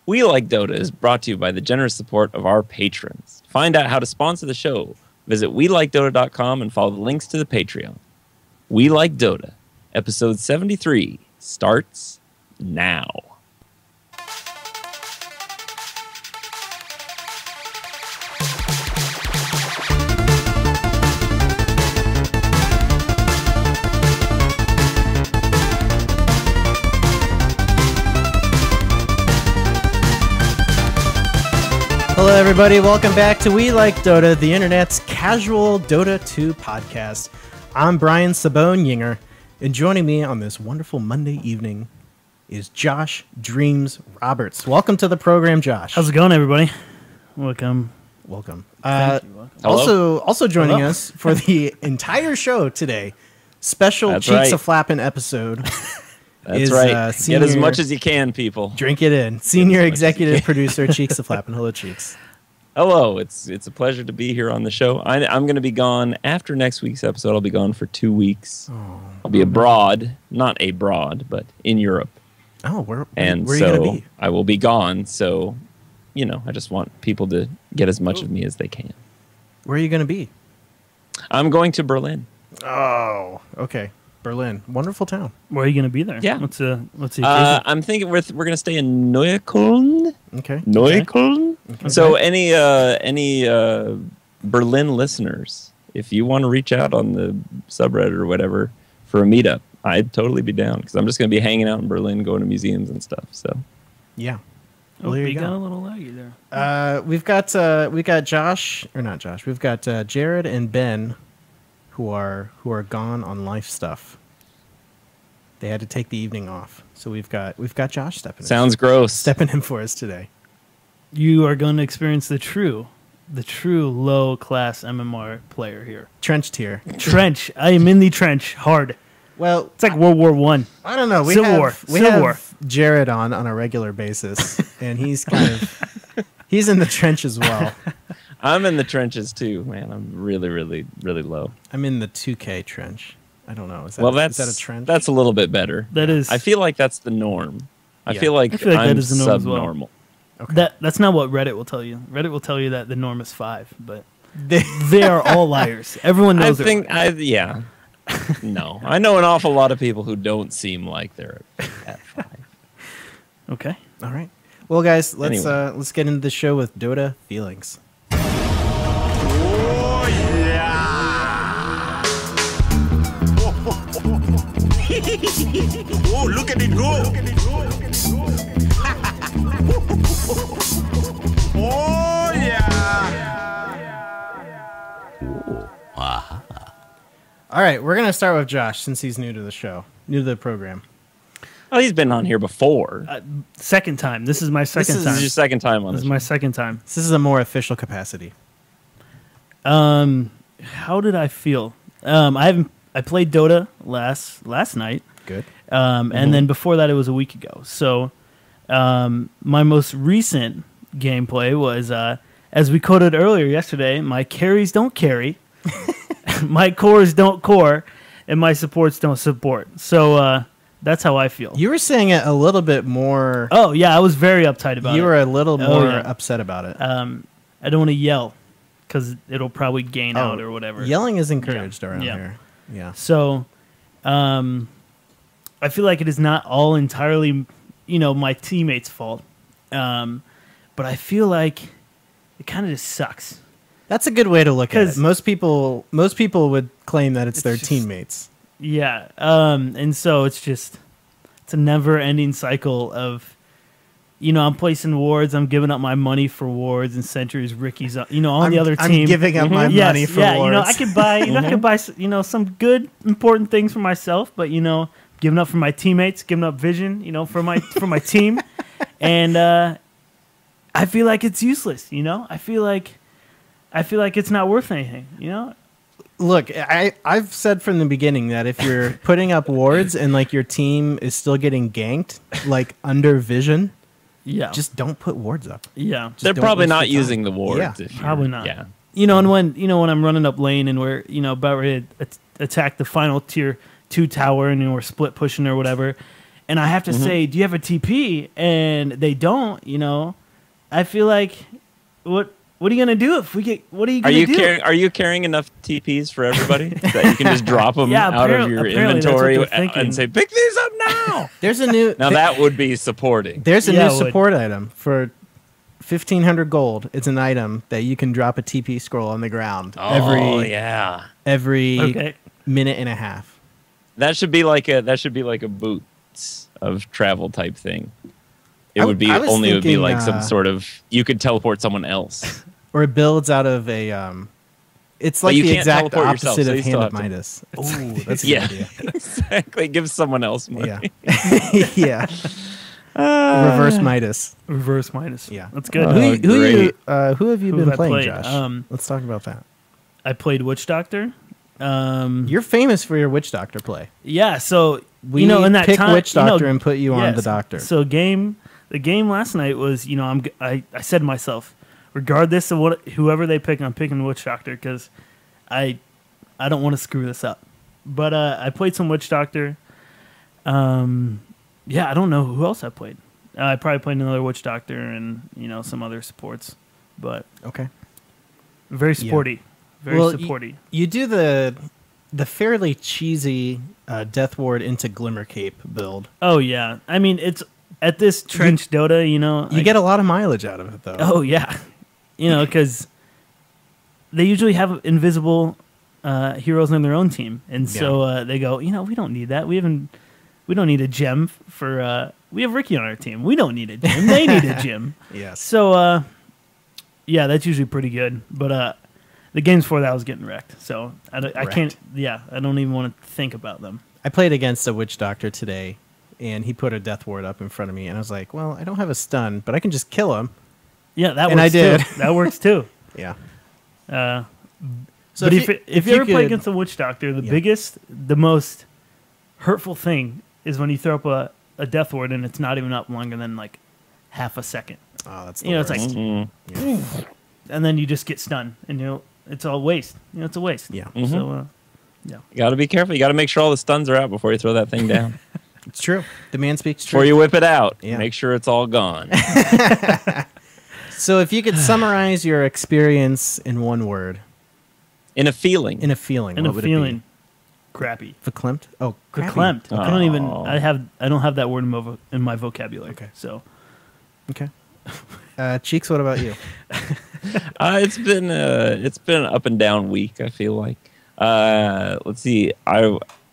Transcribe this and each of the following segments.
We Like Dota is brought to you by the generous support of our patrons. Find out how to sponsor the show. Visit WeLikeDota.com and follow the links to the Patreon. We Like Dota, episode 73, starts now. Hello, everybody. Welcome back to We Like Dota, the internet's casual Dota 2 podcast. I'm Brian Sabone-Yinger, and joining me on this wonderful Monday evening is Josh Dreams Roberts. Welcome to the program, Josh. How's it going, everybody? Welcome. Welcome. Thank you. Welcome. Also joining us for the entire show today, special That's Cheeks right. A-Flappin' episode. That's right. Get as much as you can, people. Drink it in. Senior executive producer, Cheeks A-Flappin'. Hello, Cheeks. Hello. It's a pleasure to be here on the show. I'm going to be gone after next week's episode. I'll be gone for 2 weeks. I'll be abroad, not abroad, but in Europe. Oh, where are And you so going to be? I will be gone. So, I just want people to get as much of me as they can. Where are you going to be? I'm going to Berlin. Oh, okay. Berlin. Wonderful town. Where are you going to be there? Yeah. What's the I'm thinking we're going to stay in Neukölln. Okay. Neukölln. Okay. So any Berlin listeners, if you want to reach out on the subreddit or whatever for a meetup, I'd totally be down because I'm just going to be hanging out in Berlin, going to museums and stuff. So Yeah. Oh, Well, there you you got go. a little laggy there. We got Josh, or not Josh. We've got Jared and Ben, who are gone on life stuff. They had to take the evening off, so we've got Josh stepping sounds gross. stepping in for us today. You are going to experience the true low class MMR player here. Trenched here. Trench. I am in the trench hard. Well, It's like World War One. I don't know. We Civil War. have Civil War. Jared on a regular basis, and he's he's in the trench as well. I'm in the trenches too, man. I'm really, really, really low. I'm in the 2K trench. I don't know. Is that, Well, is that a trench? that's a little bit better. That is. I feel like that's the norm. I Yeah. feel like that I'm is the norm as well. subnormal. Okay. That's not what Reddit will tell you. Reddit will tell you that the norm is 5, but they are all liars. Everyone knows they're liars. Yeah. No. I know an awful lot of people who don't seem like they're at 5. Okay. All right. Well, guys, let's Anyway. let's get into the show with Dota feelings. Oh, yeah. Oh, look at it go. Oh, yeah. All right, we're gonna start with Josh since he's new to the show, new to the program. Oh, he's been on here before. Second time. This is my second is This time. is your second time on This this. is my second time. This is a more official capacity. How did I feel? I played Dota last night. Good. And then before that, it was a week ago. So my most recent gameplay was, as we quoted earlier yesterday, my carries don't carry, my cores don't core, and my supports don't support. So that's how I feel. You were saying it a little bit more. Oh, yeah, I was very uptight about You it. were a little Oh, more yeah. upset about it. I don't want to yell because it'll probably gain out or whatever. Yelling is encouraged around Yeah. here. Yeah. So, I feel like it is not all entirely, my teammates' fault. But I feel like it kind of just sucks. That's a good way to look at it. 'Cause- Most people would claim that it's their just- teammates. Yeah. And so it's a never-ending cycle of, I'm placing wards, I'm giving up my money for wards and sentries, Ricky's, on the other team. I'm giving up my Yes, money for yeah, wards. I could buy, I could buy, some good important things for myself, but giving up for my teammates, giving up vision, for my team, and I feel like it's useless. I feel like it's not worth anything. Look, I've said from the beginning that if you're putting up wards and like your team is still getting ganked, like under vision, Yeah, just don't put wards up. yeah. Just They're don't probably waste not your time. using the wards. Yeah. if you're- Probably not. Yeah. And when I'm running up lane and we're about ready to attack the final tier 2 tower and we're split pushing or whatever, and I have to say, do you have a TP? And they don't, I feel like, what are you going to do if we get, what are you going to do? Are you carrying enough TPs for everybody that you can just drop them Yeah, out of your inventory that's what they're and say, pick these up now? There's a new. Now that would be supporting. There's a Yeah, new it would. support item for 1,500 gold. It's an item that you can drop a TP scroll on the ground Oh, yeah. every Okay. minute and a half. That should be like a boots of travel type thing. It would be I was only it would be thinking, like some sort of you could teleport someone else. Or it builds out of a. It's But like you the can't exact teleport yourself, opposite so of you still Hand of have to- Midas. Oh, that's a Yeah. good idea. Exactly. Give someone else money. Yeah. Yeah. Reverse Midas. Reverse minus. Yeah. That's good. Oh, Who have you Who been have I playing, played? Josh? Let's talk about that. I played Witch Doctor. You're famous for your Witch Doctor play. Yeah, so We in that pick time, Witch Doctor and put you on yes. the Doctor. So the game last night was, I said to myself, regardless of whoever they pick, I'm picking Witch Doctor because I don't want to screw this up. But I played some Witch Doctor. Yeah, I don't know who else I played. I probably played another Witch Doctor and some other supports, but Okay. very sporty, very Well, supporty. You do the fairly cheesy Death Ward into Glimmer Cape build. Oh yeah, I mean it's at this trench Dota, You get a lot of mileage out of it, though. Oh yeah, because they usually have invisible heroes on their own team, and so they go, we don't need that. We don't need a gem for. We have Ricky on our team. We don't need a gem. They need a gem. Yes. So yeah, that's usually pretty good. But the games before that I was getting wrecked, so I can't. Yeah, I don't even want to think about them. I played against a Witch Doctor today, and he put a Death Ward up in front of me, and I was like, well, I don't have a stun, but I can just kill him. Yeah, that works And I did. too. That works too. Yeah. So but if you ever play could- against a Witch Doctor, the most hurtful thing is when you throw up a Death Ward and it's not even up longer than like half a second. Oh, that's the It's worst. like, Mhm. and then you just get stunned, and it's all waste. It's a waste. Yeah. So You got to be careful. You got to make sure all the stuns are out before you throw that thing down. It's true. The man speaks Before true. you whip it out, Yeah. make sure it's all gone. So if you could summarize your experience in one word, In a feeling. in a feeling, and what a would feeling crappy. it be? Verklempt? Oh, crappy. Verklempt. I don't even. Oh. I don't have that word in my vocabulary. Okay. So Okay. Cheeks, what about you? It's been an up and down week, I feel like. Let's see.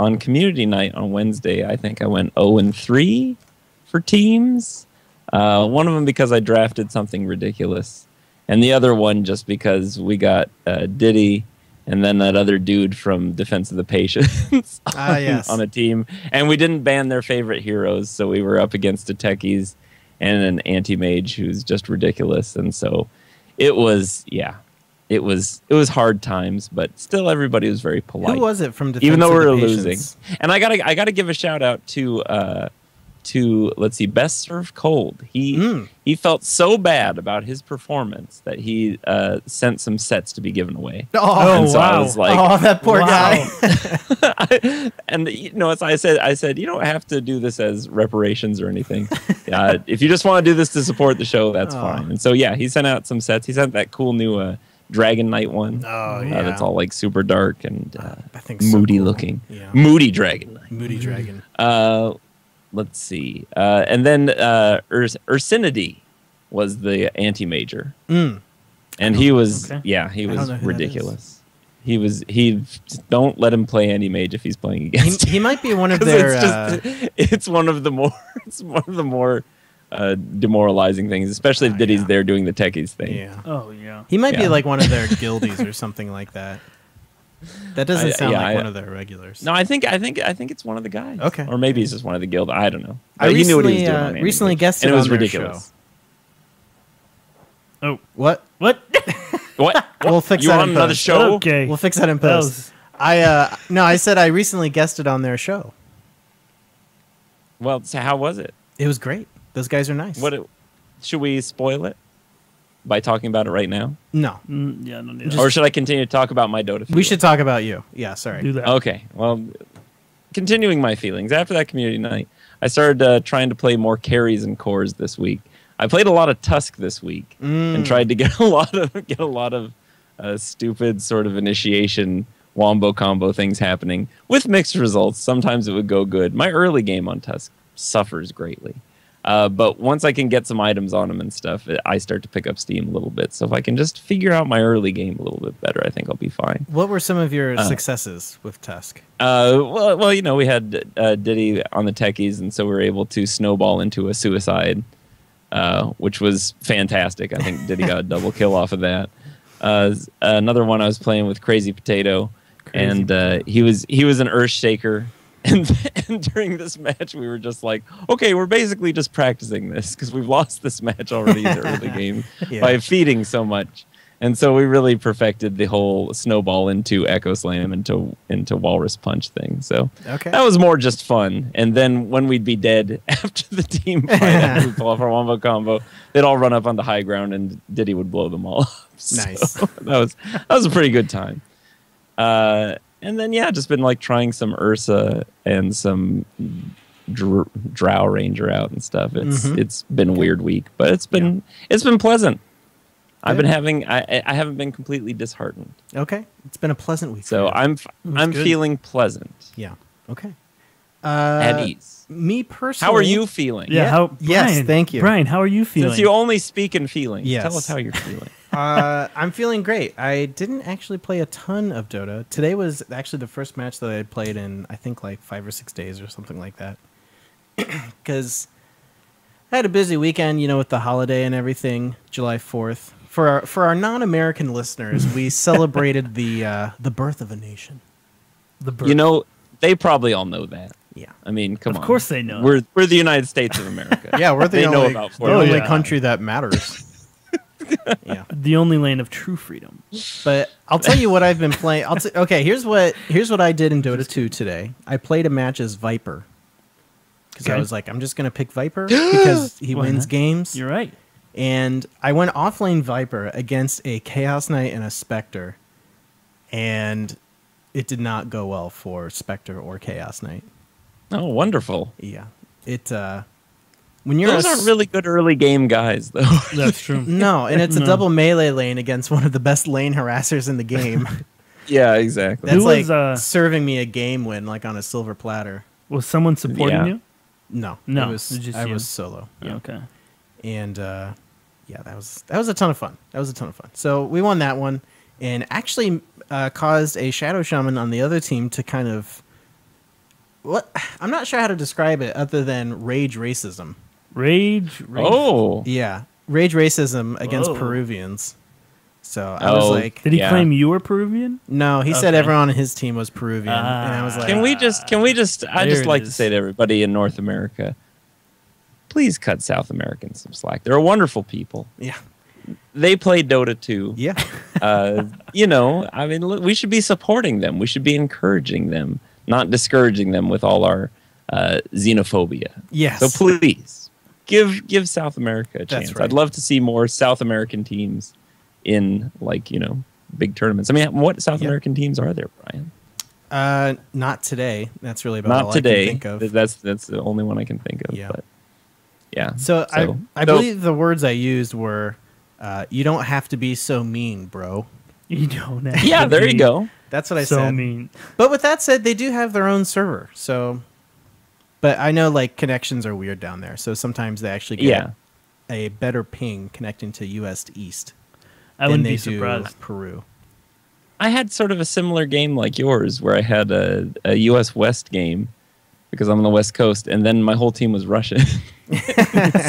On community night on Wednesday, I think I went 0-3 for teams. One of them because I drafted something ridiculous, and the other one just because we got Diddy and then that other dude from Defense of the Patients Yes. on a team, and we didn't ban their favorite heroes, so we were up against a techies and an anti-mage who's just ridiculous, and so it was hard times, but still everybody was very polite. Who was it from Defense Even though of we the were Patients? losing. And I gotta give a shout out to let's see, Best Served Cold. He felt so bad about his performance that he sent some sets to be given away. Oh, And so I wow. was like, oh, that poor Wow. guy. and as I said, you don't have to do this as reparations or anything. If you just want to do this to support the show, that's Aw. fine. And so yeah, he sent out some sets. He sent that cool new Dragon Knight one. Oh, yeah. That's all like super dark and I think so moody cool. looking. Yeah. Moody Dragon Knight. Moody Dragon. Let's see. And then Ursinity was the anti-major. And he was, Okay. he don't was know who that ridiculous. He don't let him play anti-mage if he's playing against him. He might be one of 'Cause their. it's one of the more demoralizing things, especially if Diddy's there doing the techies thing. yeah. Oh yeah. He might be Yeah. like one of their guildies or something like that. That doesn't sound yeah, like I- one of their regulars. No, I think it's one of the guys. Okay. Or maybe he's just one of the guild. I don't know. I But he knew what he was recently, doing. on Anti-Mage. recently guested and it was on their ridiculous. Oh, What? what? What? We'll fix You that on in another post. show? Okay. We'll fix that in That post. I said I recently guested on their show. Well, so how was it? It was great. Those guys are nice. Should we spoil it by talking about it right now, No. Yeah, no need or should I continue to talk about my Dota? We feelings? should talk about you. Yeah, sorry. do that. Okay. Well, continuing my feelings after that community night, I started trying to play more carries and cores this week. I played a lot of Tusk this week and tried to get a lot of stupid sort of initiation wombo combo things happening with mixed results. Sometimes it would go good. My early game on Tusk suffers greatly. But once I can get some items on them and stuff, I start to pick up steam a little bit. So if I can just figure out my early game a little bit better, I think I'll be fine. What were some of your successes with Tusk? Well, you know, we had Diddy on the techies, and so we were able to snowball into a suicide, which was fantastic. I think Diddy got a double kill off of that. Another one I was playing with Crazy Potato, and he was an Earth Shaker. And during this match, we were just like, okay, we're basically just practicing this because we've lost this match already in the early game by feeding so much. And so we really perfected the whole snowball into Echo Slam into Walrus Punch thing. So that was more just fun. And then when we'd be dead after the team fight, after we pull off our wombo combo, they'd all run up on the high ground and Diddy would blow them all up. Nice. So that was a pretty good time. And then, just been like trying some Ursa and some Drow Ranger out and stuff. It's been a weird week, but it's been pleasant. I've been having I haven't been completely disheartened. Okay, it's been a pleasant week. So I'm feeling pleasant. Yeah. Okay. At ease. Me personally. How are you feeling? Yeah. Yes, thank you, Brian. How are you feeling? Since you only speak in feelings, yes. Tell us how you're feeling. I'm feeling great. I didn't actually play a ton of Dota. Today was actually the first match that I had played in, I think, like 5 or 6 days or something like that. Because I had a busy weekend, with the holiday and everything, July 4th. For our non-American listeners, we celebrated the birth of a nation. The birth. They probably all know that. Yeah. I mean, come on. Of course they know. We're the United States of America. Yeah, we're the only yeah. country that matters. Yeah. The only land of true freedom. But I'll tell you what I've been playing. Okay, here's what I did in Dota 2 today. I played a match as Viper. Because I was like, I'm just going to pick Viper because he wins games. You're right. And I went offlane Viper against a Chaos Knight and a Spectre. And it did not go well for Spectre or Chaos Knight. Oh, wonderful. Yeah. When you're Those aren't really good early game guys, though. That's true. No, and it's a double melee lane against one of the best lane harassers in the game. Yeah, exactly. That's like serving me a game win, like on a silver platter. Was someone supporting you? No, No, I you. was solo. Yeah. Okay. And that was a ton of fun. So we won that one, and actually caused a Shadow Shaman on the other team to kind of I'm not sure how to describe it other than rage racism. Rage. Oh. Yeah. Rage racism against Peruvians. So I was like... Did he claim you were Peruvian? No, he said everyone on his team was Peruvian. And I was like... Can we just... I'd just like to say to everybody in North America, please cut South Americans some slack. They're wonderful people. Yeah. They play Dota too. Yeah. I mean, we should be supporting them. We should be encouraging them, not discouraging them with all our xenophobia. Yes. So please give South America a chance. Right. I'd love to see more South American teams in big tournaments. I mean, what South American teams are there, Brian? Not today. That's really about all I can think of. That's the only one I can think of. Yeah. But yeah. So I believe the words I used were, "You don't have to be so mean, bro." You don't have Yeah, to there be you go. That's what I so said. mean. But with that said, they do have their own server. So, but I know connections are weird down there. So sometimes they actually get a better ping connecting to US East. I wouldn't be surprised. Peru. I had sort of a similar game like yours, where I had a US West game because I'm on the West Coast, and then my whole team was Russian.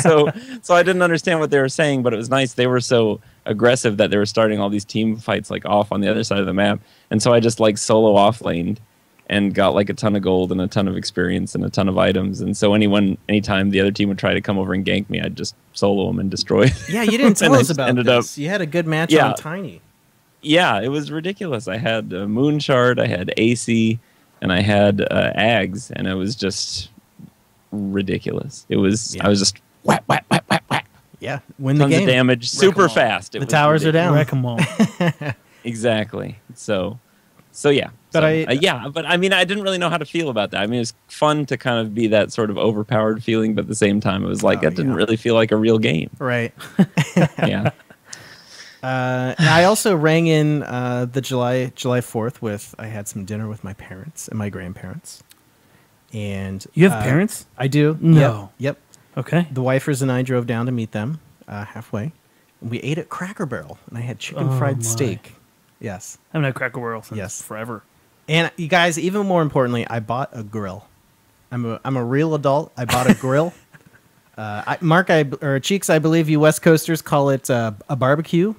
so I didn't understand what they were saying, but it was nice. They were so aggressive that they were starting all these team fights off on the other side of the map, and so I just solo offlaned and got a ton of gold and a ton of experience and a ton of items. And so anytime the other team would try to come over and gank me, I'd just solo them and destroy them. Yeah, you didn't tell us about this. You had a good match on Tiny. Yeah, it was ridiculous. I had Moon Shard, I had AC, and I had Ags, and it was just ridiculous. I was just whack, whack, whack, whack, whack. Yeah, win the Tons game. of damage, super fast. The towers are down. Wreck 'em all. Exactly. So So yeah, But but I mean, I didn't really know how to feel about that. I mean, it was fun to kind of be that sort of overpowered feeling, but at the same time, it was like it didn't really feel like a real game. Right. Yeah. I also rang in the July 4th with, I had some dinner with my parents and my grandparents. And You have parents? I do. No. Yep. Okay. The wifers and I drove down to meet them halfway. And we ate at Cracker Barrel, and I had chicken fried my. steak. Yes. I haven't had Cracker Barrel since Yes. forever. And you guys, even more importantly, I bought a grill. I'm a real adult. I bought a grill. Cheeks, I believe you West Coasters call it a barbecue.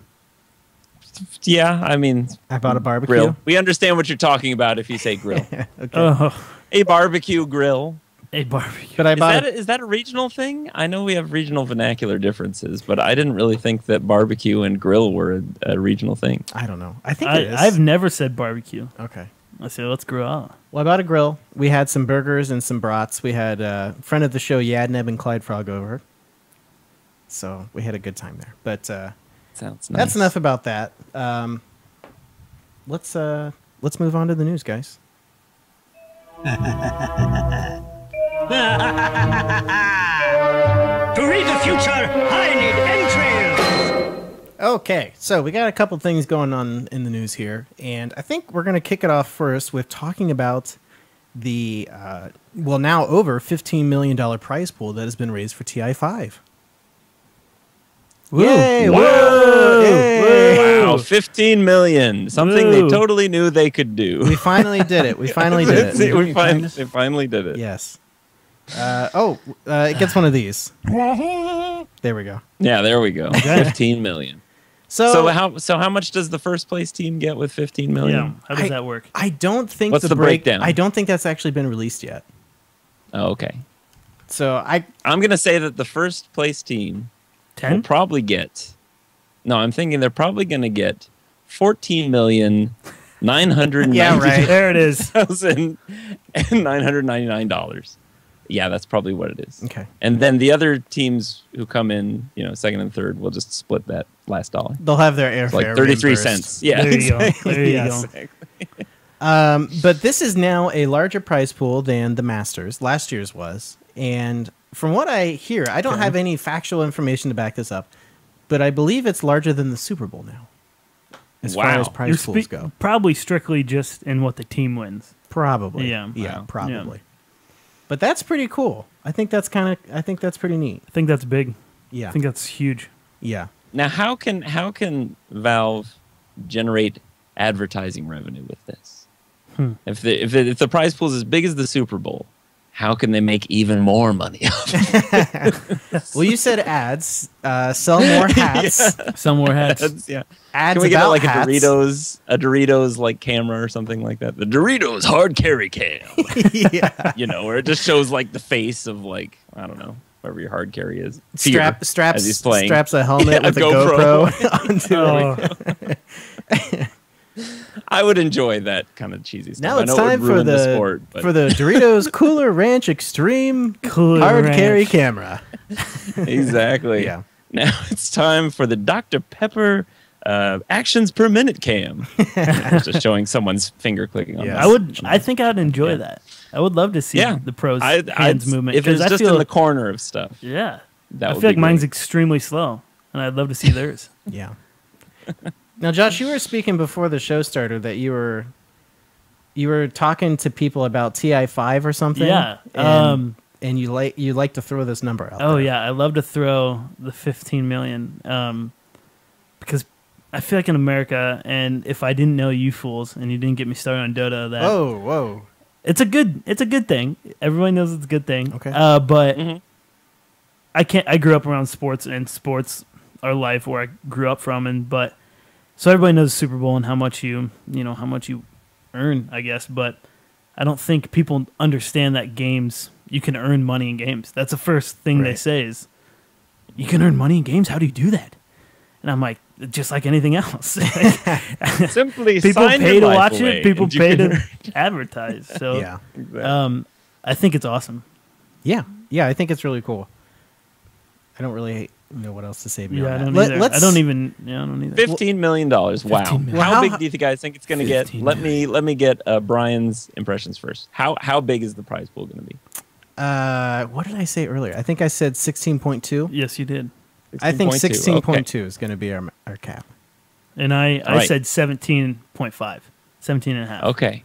Yeah, I mean, I bought a barbecue. grill. We understand what you're talking about if you say grill. Okay. Oh, A barbecue grill. a barbecue. But I bought Is that a regional thing? I know we have regional vernacular differences, but I didn't really think that barbecue and grill were a regional thing. I don't know. I think it is. I've never said barbecue. Okay. I say let's grill out. Well, I bought a grill. We had some burgers and some brats. We had a friend of the show, Yadneb and Clyde Frog, over. So we had a good time there. But Sounds nice. that's enough about that. Let's move on to the news, guys. To read the future, I need entrails. Okay, so we got a couple things going on in the news here, and I think we're going to kick it off first with talking about the, now over $15 million prize pool that has been raised for TI5. Woo. Yay! Whoa. Whoa! Yay. Wow, 15 million. Something Woo. they totally knew they could do. We finally did it. We finally did it. They finally did it. Yes. It gets one of these. There we go. Yeah, there we go. 15 million. So how much does the first place team get with 15 million? Yeah. How does that work? I don't think What's the breakdown? I don't think that's actually been released yet. Oh, okay. So I'm going to say that the first place team will 10? probably get. No, I'm thinking they're probably going to get 14,990,999 Yeah, right. There it is. $999. Yeah, that's probably what it is. Okay. And then the other teams who come in, second and third, will just split that last dollar. They'll have their It's airfare like 33 reimbursed. cents. Yeah. There you go. exactly. There you Yes. go. But this is now a larger prize pool than the Masters. Last year's was. And from what I hear, I don't have any factual information to back this up, but I believe it's larger than the Super Bowl now. As far Wow. as prize pools go. Probably strictly just in what the team wins. Probably. Yeah. Yeah, Wow. probably. Yeah. But that's pretty cool. I think that's pretty neat. I think that's big. Yeah. I think that's huge. Yeah. Now, how can Valve generate advertising revenue with this? If the prize pool is as big as the Super Bowl, how can they make even more money? Well, you said ads, sell more hats. Some more hats. yeah. Ads Can we get about like hats. a Doritos like camera or something like that? The Doritos hard carry cam, Yeah. where it just shows like the face of like, I don't know, whoever your hard carry is. Fear, as he's playing. straps a helmet Yeah, with a GoPro. GoPro onto it. I would enjoy that kind of cheesy stuff. Now I it's know it would time for ruin the sport, but for the Doritos Cooler Ranch Extreme Cooler Hard Ranch. Carry Camera. exactly. Yeah. Now it's time for the Dr. Pepper actions per minute cam. It's just showing someone's finger clicking on. Yeah. this. I think I'd enjoy Yeah. that. I would love to see Yeah. the pros I'd hands movement. If it's 'cause I just feel, in the corner of stuff. yeah. That I would feel be like mine's great. extremely slow, and I'd love to see theirs. Yeah. Now, Josh, you were speaking before the show started that you were talking to people about TI5 or something. Yeah. And you like to throw this number out. Oh there. yeah, I love to throw the 15 million because I feel like in America, and if I didn't know you fools and you didn't get me started on Dota, that Whoa. it's a good thing. Everyone knows it's a good thing. Okay. But Mhm. I grew up around sports, and sports are life where I grew up from, but so everybody knows the Super Bowl and how much you earn, I guess. But I don't think people understand that you can earn money in games. That's the first thing they Right. say is, you can earn money in games? How do you do that? And I'm like, just like anything else. Simply People sign pay your to life watch away it. People and you pay can- to advertise. So Yeah. I think it's awesome. Yeah. I think it's really cool. I don't really know what else to say beyond Yeah, I that. don't Let- either. let's- I don't even. Yeah, I don't either. $15 million. Wow. 15 million. How Well, big how- do you guys think it's going to get? 15 Let me get Brian's impressions first. How big is the prize pool going to be? What did I say earlier? I think I said 16.2. Yes, you did. I think 16.2. 16.2 is going to be our cap. And I Right. said 17.5. 17 and a half. Okay.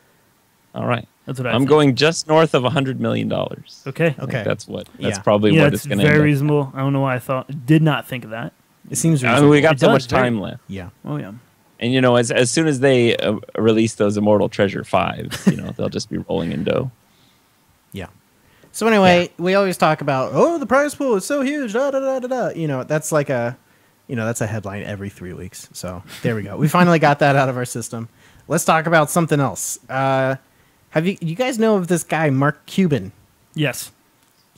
All right. That's what I I'm think. going just north of $100 million. Okay. Okay. That's Yeah. probably Yeah, what it's it's going to very end up. reasonable. I don't know why did not think of that. It seems I reasonable. mean, we got It so does, much very- time left. Yeah. Oh yeah. And, as soon as they release those Immortal Treasure 5s, they'll just be rolling in dough. Yeah. So anyway, we always talk about, the prize pool is so huge. Da, da, da, da, da. That's like that's a headline every 3 weeks. So there we go. We finally got that out of our system. Let's talk about something else. Have you guys know of this guy, Mark Cuban? Yes.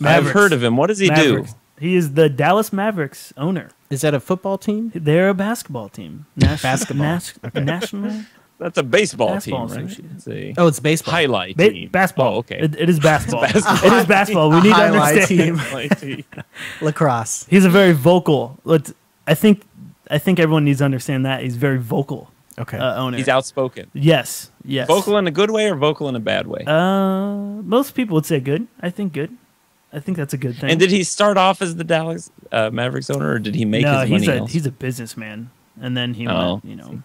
I've heard of him. What does he Mavericks. do? He is the Dallas Mavericks owner. Is that a football team? They're a basketball team. Basketball. National That's a baseball, Basketball team, right? association. It's a Oh, it's baseball. highlight team. basketball. Oh, okay. It is basketball. It is basketball. We need to Highlight understand. team. Highlight team. Lacrosse. He's a very vocal. I think everyone needs to understand that he's very vocal. Okay. Owner. He's outspoken. Yes. Yes. Vocal in a good way or vocal in a bad way? Most people would say good. I think good. I think that's a good thing. And did he start off as the Dallas Mavericks owner, or did he make no, his he's money a else? he's a businessman, and then he Oh, went.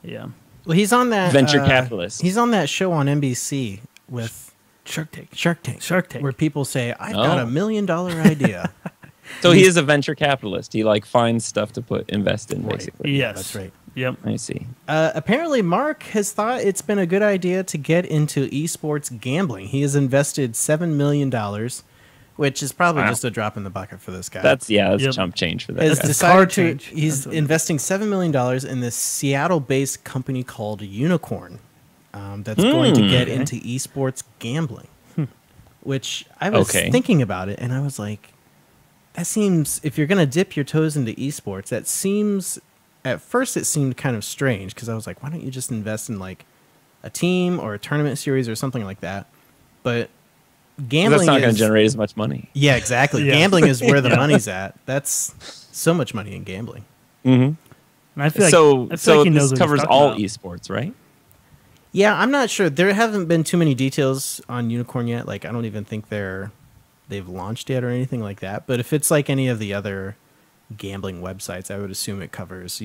Yeah. Well, he's on that Venture capitalist. He's on that show on NBC with Shark Tank. Shark Tank. Shark Tank. Where people say, "I've got Oh. $1 million idea." So he is a venture capitalist. He finds stuff to invest in, basically. Yes. That's right. Yep. I see. Apparently, Mark has thought it's been a good idea to get into esports gambling. He has invested $7 million, which is probably Wow. just a drop in the bucket for this guy. That's Yep. chump change for that has guy. decided card to. change. He's That's what it is. investing $7 million in this Seattle-based company called Unicorn, that's going to get Okay. into esports gambling. Which I was Okay. thinking about it, and I was like, that seems, if you're going to dip your toes into esports, that seems, at first it seemed kind of strange, because I was like, why don't you just invest in like a team or a tournament series or something like that? But gambling That's not going is, to generate as much money. yeah, exactly. Yeah. Gambling is where the money's at. That's so much money in gambling. And I feel like So I feel like he knows this what he's covers talking all about. esports, right? Yeah, I'm not sure. There haven't been too many details on Unicorn yet. Like, I don't even think they've launched yet or anything like that. But if it's like any of the other gambling websites, I would assume it covers,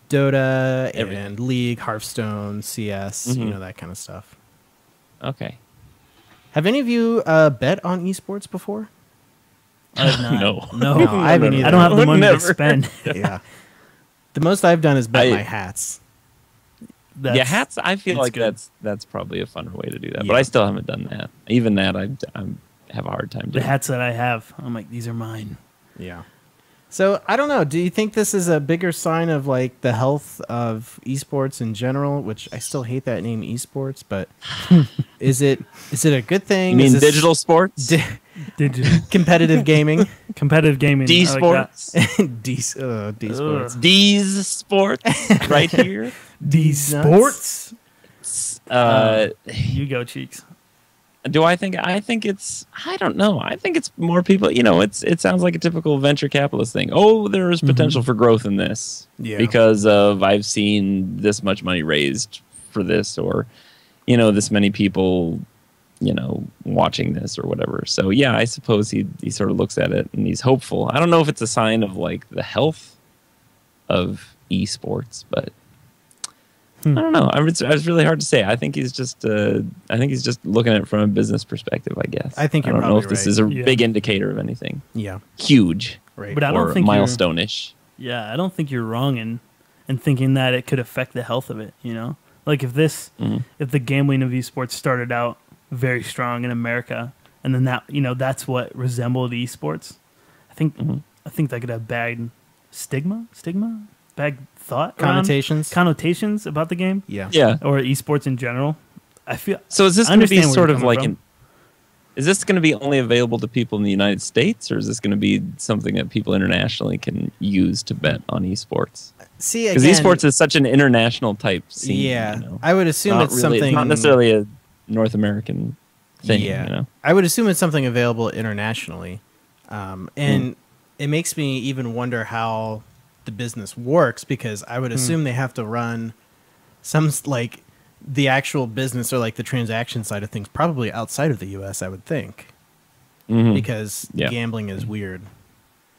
Dota Everything. and League, Hearthstone, CS, Mhm. that kind of stuff. Okay. Have any of you bet on esports before? I have not. No. No, I haven't either. I don't have the money Never. to spend. Yeah. The most I've done is bet I- my hats. That's, Yeah, hats. I feel it's like good. that's probably a funner way to do that. Yeah. But I still haven't done that. Even that, I have a hard time the doing. hats that I have. I'm like, these are mine. Yeah. So I don't know. Do you think this is a bigger sign of like the health of esports in general? Which I still hate that name, esports. But is it a good thing? You mean Is this digital sports? Digital competitive gaming? competitive gaming. D I like that. sports? D sports. D's sports right here. D sports. You go, Cheeks. Do I think? I think it's. I don't know. I think it's more people. It sounds like a typical venture capitalist thing. Oh, there is potential for growth in this Yeah. because of I've seen this much money raised for this, or this many people, watching this or whatever. So yeah, I suppose he sort of looks at it and he's hopeful. I don't know if it's a sign of like the health of esports, but. I don't know. It's really hard to say. I think he's just looking at it from a business perspective. I guess. I think I you're don't know if probably this right. is a Yeah. big indicator of anything Yeah. huge Right. But I don't or think you're- milestone-ish. Yeah, I don't think you're wrong in thinking that it could affect the health of it. Like if the gambling of esports started out very strong in America, and then that's what resembled esports. I think that could have bad stigma, bad thought, around connotations about the game Yeah. Yeah. or esports in general. I feel So is this I going to be understand where sort you're of coming like from. is this going to be only available to people in the United States, or is this going to be something that people internationally can use to bet on esports? See, Because again, esports is such an international type scene. Yeah. I would assume it's something not necessarily a North American thing. Yeah. I would assume it's something available internationally. And it makes me even wonder how the business works, because I would assume they have to run some like the actual business or like the transaction side of things probably outside of the U.S. I would think, because gambling is weird.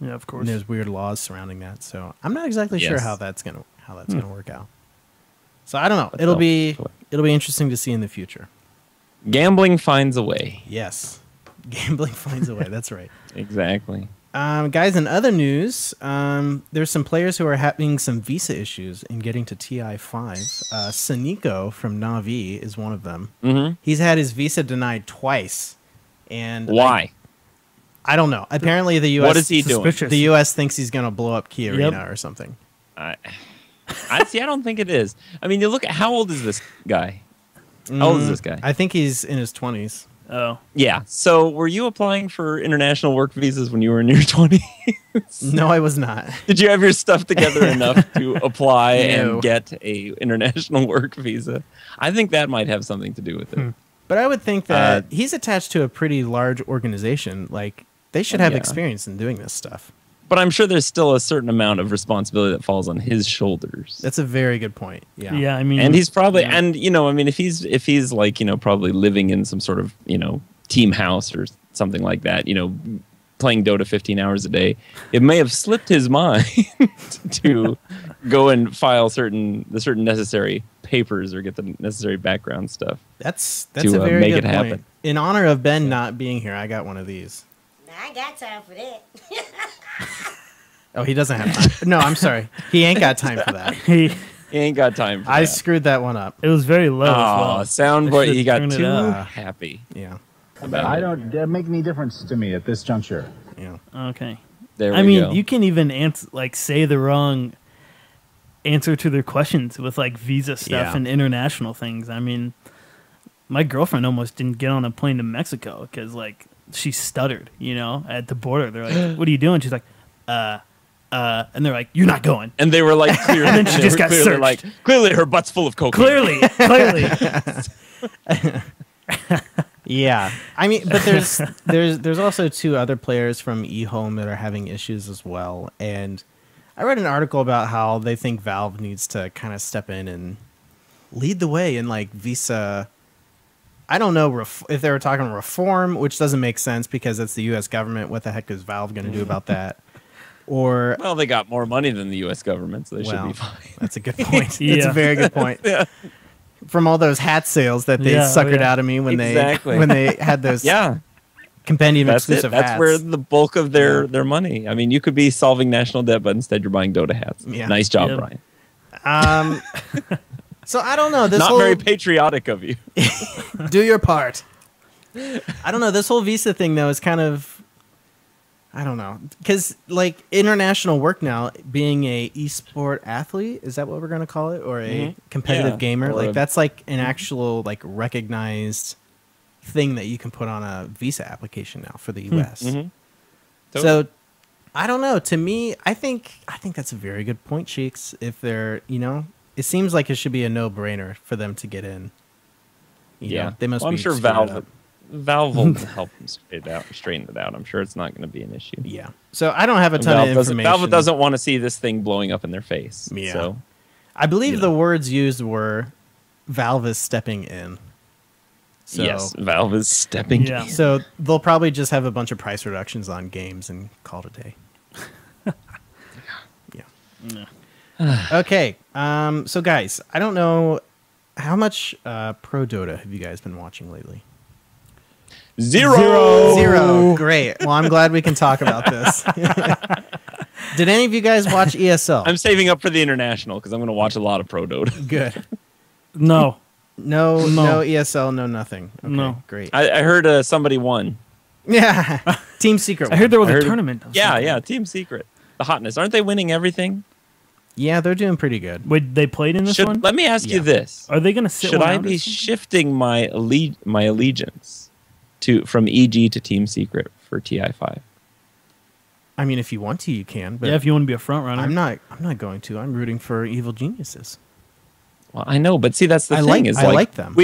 Yeah, of course. And there's weird laws surrounding that, so I'm not exactly sure how that's gonna work out. So I don't know. It'll be interesting to see in the future. Gambling finds a way. Yes, gambling finds a way. That's right. Exactly. Guys, in other news, there's some players who are having some visa issues in getting to TI5. Saniko from Na'Vi is one of them. Mm-hmm. He's had his visa denied twice. And why? I don't know. Apparently, the U.S. What is he doing? The U.S. thinks he's going to blow up Key Arena or something. I don't think it is. I mean, you look at how old is this guy? How old is this guy? I think he's in his 20s. Oh. Yeah. So were you applying for international work visas when you were in your 20s? No, I was not. Did you have your stuff together enough to apply and get a international work visa? I think that might have something to do with it. But I would think that he's attached to a pretty large organization. Like, they should have experience in doing this stuff. But I'm sure there's still a certain amount of responsibility that falls on his shoulders. That's a very good point. Yeah. Yeah, I mean, and he's probably, and you know, I mean, if he's like, you know, probably living in some sort of, you know, team house or something like that, you know, playing Dota 15 hours a day, it may have slipped his mind to go and file certain necessary papers or get the necessary background stuff. That's a very make good it point. happen. In honor of Ben not being here, I got one of these. I got time for that. Oh, he doesn't have time. No, I'm sorry. He ain't got time for that. He ain't got time for I that. screwed that one up. it was very low as well. Soundboy, he got turned it too up. happy Yeah. about it. Doesn't make any difference to me at this juncture. Yeah. Okay. There we I mean, go. you can even say the wrong answer to their questions with like visa stuff Yeah. and international things. I mean, my girlfriend almost didn't get on a plane to Mexico because like she stuttered, you know, at the border. They're like, "What are you doing?" She's like, and they're like, "You're not going." And they were like, clearly, And then she just got clearly searched. like, clearly her butt's full of cocaine. Clearly. Yeah. I mean, but there's also two other players from eHome that are having issues as well. And I read an article about how they think Valve needs to kind of step in and lead the way in like visa. I don't know if they were talking reform, which doesn't make sense because it's the U.S. government. What the heck is Valve going to do about that? Or Well, they got more money than the U.S. government, so they should be fine. That's a good point. Yeah. It's a very good point. Yeah. From all those hat sales that they suckered out of me when they had those compendium That's it. exclusive That's hats. where the bulk of their money. I mean, you could be solving national debt, but instead you're buying Dota hats. Yeah. Nice job, Yep. Brian. So I don't know. This Not whole very patriotic of you. do your part. I don't know. This whole visa thing though is kind of, I don't know, because like international work now, being a esport athlete, is that what we're gonna call it, or a competitive gamer? Or Like that's like an actual like recognized thing that you can put on a visa application now for the U.S. Totally. So I don't know. To me, I think that's a very good point, Cheeks. If they're, you know, it seems like it should be a no-brainer for them to get in. You know, they must. Well, I'm be sure screwed up. Valve will help them straighten it out. I'm sure it's not going to be an issue. Yeah. So I don't have a ton of information. Valve doesn't want to see this thing blowing up in their face. Yeah. So, I believe the words used were Valve is stepping in. So, yes, Valve is stepping Yeah. in. So they'll probably just have a bunch of price reductions on games and call it a day. Okay. So guys, I don't know how much Pro Dota have you guys been watching lately? Zero. Great. Well, I'm glad we can talk about this. Did any of you guys watch ESL? I'm saving up for the international because I'm going to watch a lot of Pro Dota. Good. No. No ESL, no nothing. Okay, No. Great. I heard somebody won. Yeah. Team Secret. I heard there was a heard- tournament. of Yeah, something. yeah. Team Secret. The hotness. Aren't they winning everything? Yeah, they're doing pretty good. Wait, they played in this one? Let me ask you this. Are they going to sit Should one I out or be something? shifting my allegiance from EG to Team Secret for TI5? I mean, if you want to, you can. But Yeah, if you want to be a front runner. I'm not going to. I'm rooting for evil geniuses. Well, I know, but see, that's the I thing. like- is I like like them.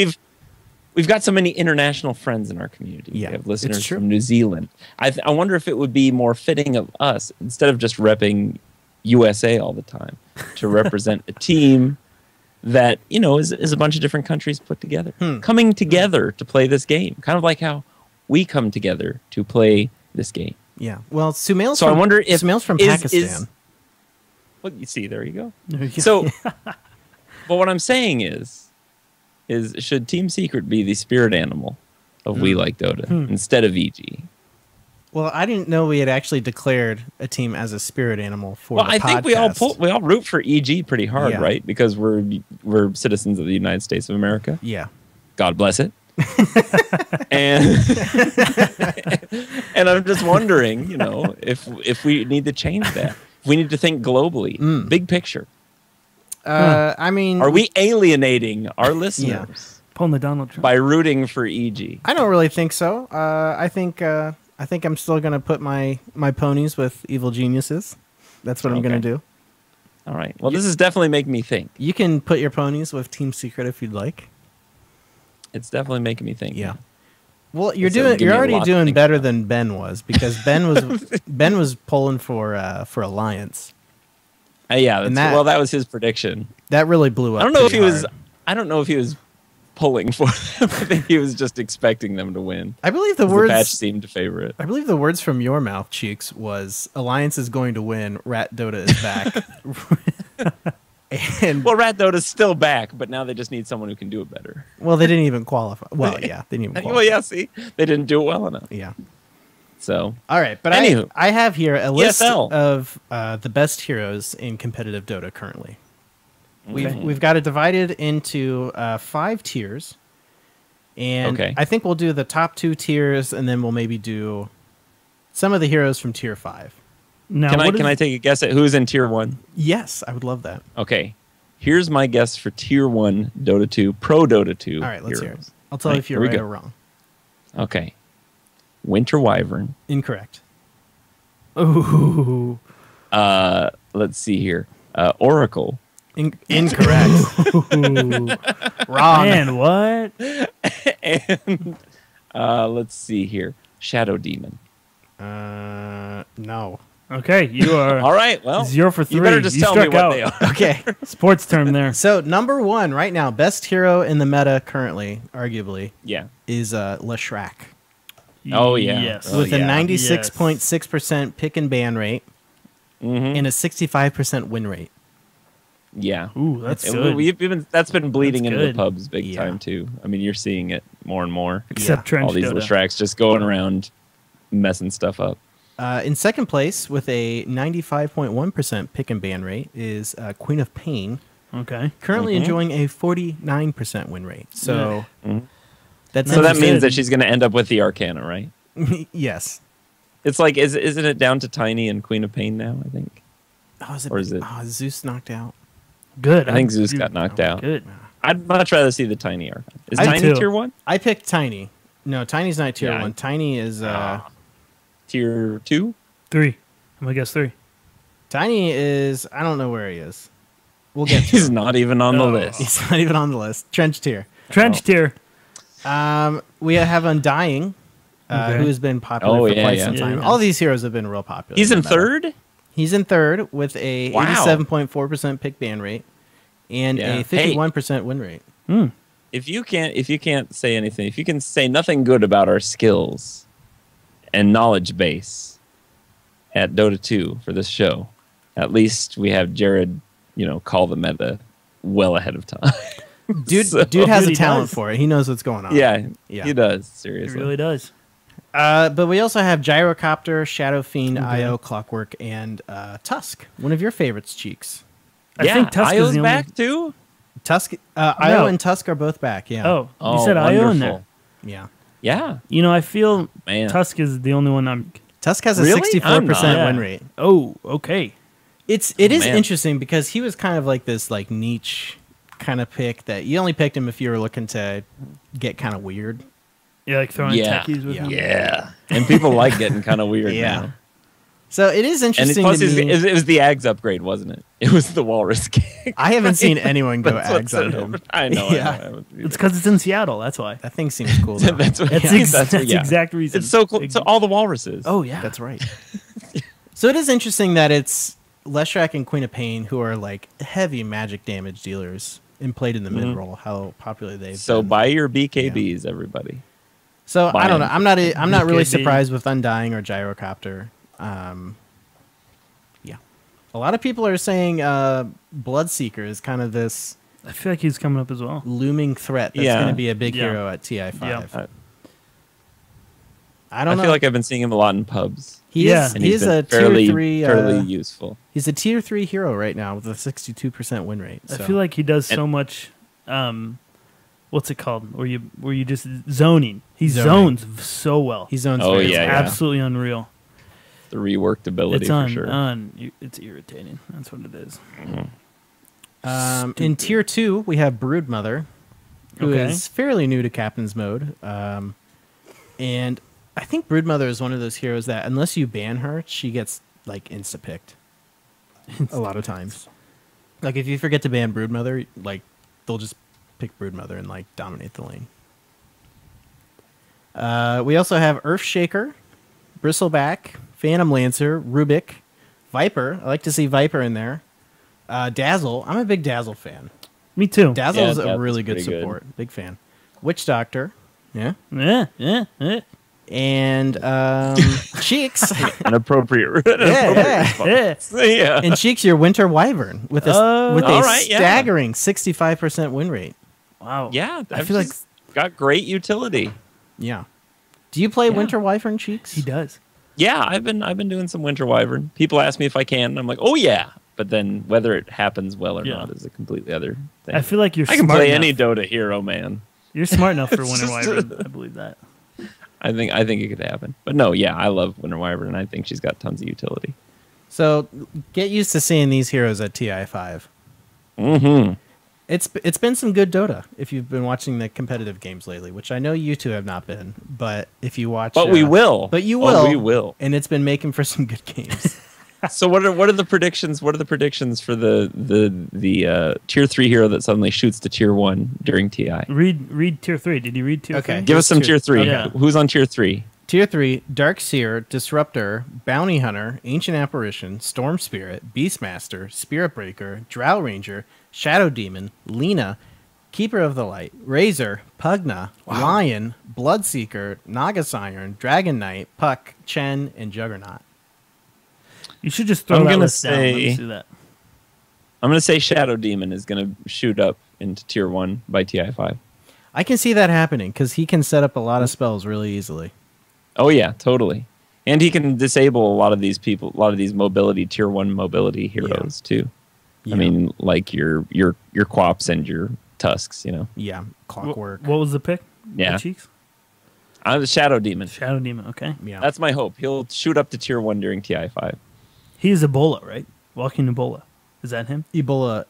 we've got so many international friends in our community. Yeah, we have it's listeners true. from New Zealand. I wonder if it would be more fitting of us, instead of just repping USA all the time, to represent a team that, you know, is a bunch of different countries put together, coming together to play this game, kind of like how we come together to play this game. Yeah. Well, Sumail's So I wonder if Sumail's from is- Pakistan. Well, you see, there you go. There you go. So, but what I'm saying is should Team Secret be the spirit animal of We Like Dota instead of EG? Well, I didn't know we had actually declared a team as a spirit animal for Well, the I think we all podcast. root for EG pretty hard, Yeah. right? Because we're citizens of the United States of America. Yeah. God bless it. and and I'm just wondering, you know, if we need to change that. If we need to think globally, big picture. I mean, Are we alienating our listeners Pulling the Donald Trump. by rooting for EG? I don't really think so. I think I'm still gonna put my ponies with evil geniuses. That's what I'm gonna Okay. do. All right. Well, this is definitely making me think. You can put your ponies with Team Secret if you'd like. It's definitely making me think. Yeah. Well, you're So give me you're a already lot to doing think better about. than Ben was, because Ben was pulling for Alliance. Yeah. And Well, that was his prediction. That really blew up. I don't know if he pretty was. hard. I don't know if he was pulling for them. I think he was just expecting them to win. I believe the 'Cause the patch words. seemed to favor it. I believe the words from your mouth, Cheeks, was Alliance is going to win. Rat Dota is back. And Well, Rat Dota's still back, but now they just need someone who can do it better. well, they didn't even qualify. Well, yeah, they didn't even qualify. Well, yeah. See, they didn't do it well enough. Yeah. So All right, but Anywho. I have here a list ESL. of the best heroes in competitive Dota currently. Okay. We've got it divided into 5 tiers, and Okay. I think we'll do the top 2 tiers, and then we'll maybe do some of the heroes from tier 5. Now, can what I is- take a guess at who's in tier 1? Yes, I would love that. Okay. Here's my guess for tier 1 Dota 2, Pro Dota 2. All right, let's hear it. heroes. I'll tell you Right, if you're here we right go. or wrong. Okay. Winter Wyvern. Incorrect. Ooh. Let's see here. Oracle. Incorrect. Wrong. Man, what? And let's see here. Shadow Demon. No. Okay, you are All right. Well, 0 for 3. you better just You tell me struck what out. they are. Okay. Sports term there. So number 1 right now, best hero in the meta currently, arguably, Yeah. is Leshrac Oh, yeah. Yes. Oh, with a yeah. 96.6% pick and ban rate Mhm. and a 65% win rate. Yeah. Ooh, that's And good. that's been bleeding That's into the good. pubs big Yeah. time too. I mean, you're seeing it more and more. Except Trench All these Dota. Leshracs just going around messing stuff up. In second place with a 95.1% pick and ban rate is Queen of Pain, Okay. currently Mm-hmm. enjoying a 49% win rate. So that's So that interesting. means that she's going to end up with the Arcana, right? Yes. It's like, isn't it down to Tiny and Queen of Pain now? I think. Oh, Or is it- Zeus knocked out? Good. I think Zeus got knocked out. Good. I'd much rather see the Tiny Arcana. Is I do Tiny too. tier 1? I picked Tiny. No, Tiny's not tier Yeah. 1. Tiny is Tier 2? 3. I'm going to guess 3. Tiny is I don't know where he is. We'll get to He's him. not even on the Oh. list. He's not even on the list. Trench tier. Trench tier. We have Undying, Okay. who has been popular Oh, for yeah, quite yeah. some Yeah, time. yeah. All these heroes have been real popular. He's in the meta. third? He's in third with a Wow. 87.4% pick ban rate and Yeah. a 51% win rate. If you can't say anything, if you can say nothing good about our skills and knowledge base at Dota 2 for this show, at least we have Jared, call the meta well ahead of time. Dude, So- dude has Dude, a he talent does. for it. He knows what's going on. Yeah, Yeah. he does, It seriously. really does. But we also have Gyrocopter, Shadow Fiend, IO, Clockwork, and Tusk. One of your favorites, Cheeks. I think Tusk is Io's the only. back too? Tusk, IO and Tusk are both back. Yeah. Oh, you said IO in there. wonderful. Yeah. Yeah, I feel man. Tusk is the only one I'm. Tusk has a Really? 64% I'm not. win rate. Oh, okay. It is man. interesting because he was kind of like this niche kind of pick that you only picked him if you were looking to get kind of weird. Yeah, like throwing Yeah. techies with Yeah. him. Yeah, and people like getting kind of weird Yeah. now. So it is And interesting plus, to me. it was the Ags upgrade, wasn't it? It was the Walrus King. I haven't seen anyone go That's what Ags on said him. over- I know. Yeah. I know. It's because it's in Seattle. That's why. That thing seems cool. Though. That's what, That's, yeah, that's yeah. exact reason. It's so cool. So all the walruses. Oh yeah. That's right. So it is interesting that it's Leshrac and Queen of Pain who are like heavy magic damage dealers and played in the mid roll. How popular they've So been. buy your BKBs, everybody. So I don't know. I'm not. I'm not really BKB. surprised with Undying or Gyrocopter. Yeah, a lot of people are saying Bloodseeker is kind of this I feel like he's coming up as well. looming threat that's Yeah. going to be a big Yeah. hero at TI5. Yeah. I don't know. I feel like I've been seeing him a lot in pubs. he Yeah. is. And He he's is been a fairly, tier 3. fairly useful. He's a tier 3 hero right now with a 62% win rate. I so. feel like he does so much. What's it called? Where you just zoning. He Zoning. zones so well. he zones. Oh, very yeah, well. yeah. Absolutely unreal. The reworked ability It's for sure. It's irritating. That's what it is. In tier 2, we have Broodmother, who is Okay. fairly new to Captain's Mode. And I think Broodmother is one of those heroes that, unless you ban her, she gets, like, insta-picked. A lot of times. Like, if you forget to ban Broodmother, like, they'll just pick Broodmother and, like, dominate the lane. We also have Earthshaker, Bristleback, Phantom Lancer, Rubik, Viper. I like to see Viper in there. Dazzle. I'm a big Dazzle fan. Me too. Dazzle Yeah, is a Dazzle's really good pretty good. support. Big fan. Witch Doctor. Yeah. Yeah. And Cheeks. An appropriate. yeah. Yeah. yeah. And Cheeks, your Winter Wyvern with a, with a all right, yeah. staggering 65% win rate. Wow. Yeah, I feel like got great utility. Yeah. Do you play Yeah. Winter Wyvern, Cheeks? he does. Yeah, I've been doing some Winter Wyvern. People ask me if I can, and I'm like, oh yeah. But then whether it happens well or Yeah. not is a completely other thing. I feel like you're I can smart play enough. any Dota hero, man. You're smart enough for It's Winter just- Wyvern. I believe that. I think it could happen. But no, yeah, I love Winter Wyvern, and I think she's got tons of utility. So get used to seeing these heroes at TI5. Mm-hmm. It's been some good Dota if you've been watching the competitive games lately, which I know you two have not been. But if you watch, But we will. But you Oh, will. we will. And it's been making for some good games. So what are the predictions? What are the predictions for the tier 3 hero that suddenly shoots to tier 1 during TI? Read tier 3. Did you read tier Okay. 3? Give us some Tier- tier 3. okay. Who's on tier 3? Tier 3, Darkseer, Disruptor, Bounty Hunter, Ancient Apparition, Storm Spirit, Beastmaster, Spirit Breaker, Drow Ranger, Shadow Demon, Lena, Keeper of the Light, Razor, Pugna, Lion, Bloodseeker, Nagasiren, Dragon Knight, Puck, Chen, and Juggernaut. You should just throw I'm that gonna list down. Let me say- see that. I'm going to say Shadow Demon is going to shoot up into tier 1 by TI5. I can see that happening because he can set up a lot of spells really easily. Oh yeah, totally. And he can disable a lot of these people, a lot of these mobility tier 1 mobility heroes too. Yeah. I mean, like your Quaps and your Tusks, you know. Yeah, Clockwork. What was the pick? Yeah. The Cheeks? I'm the Shadow Demon. Shadow Demon. Okay. Yeah. That's my hope. He'll shoot up to tier 1 during TI5. He's Ebola, right? Walking Ebola. Is that him? Ebola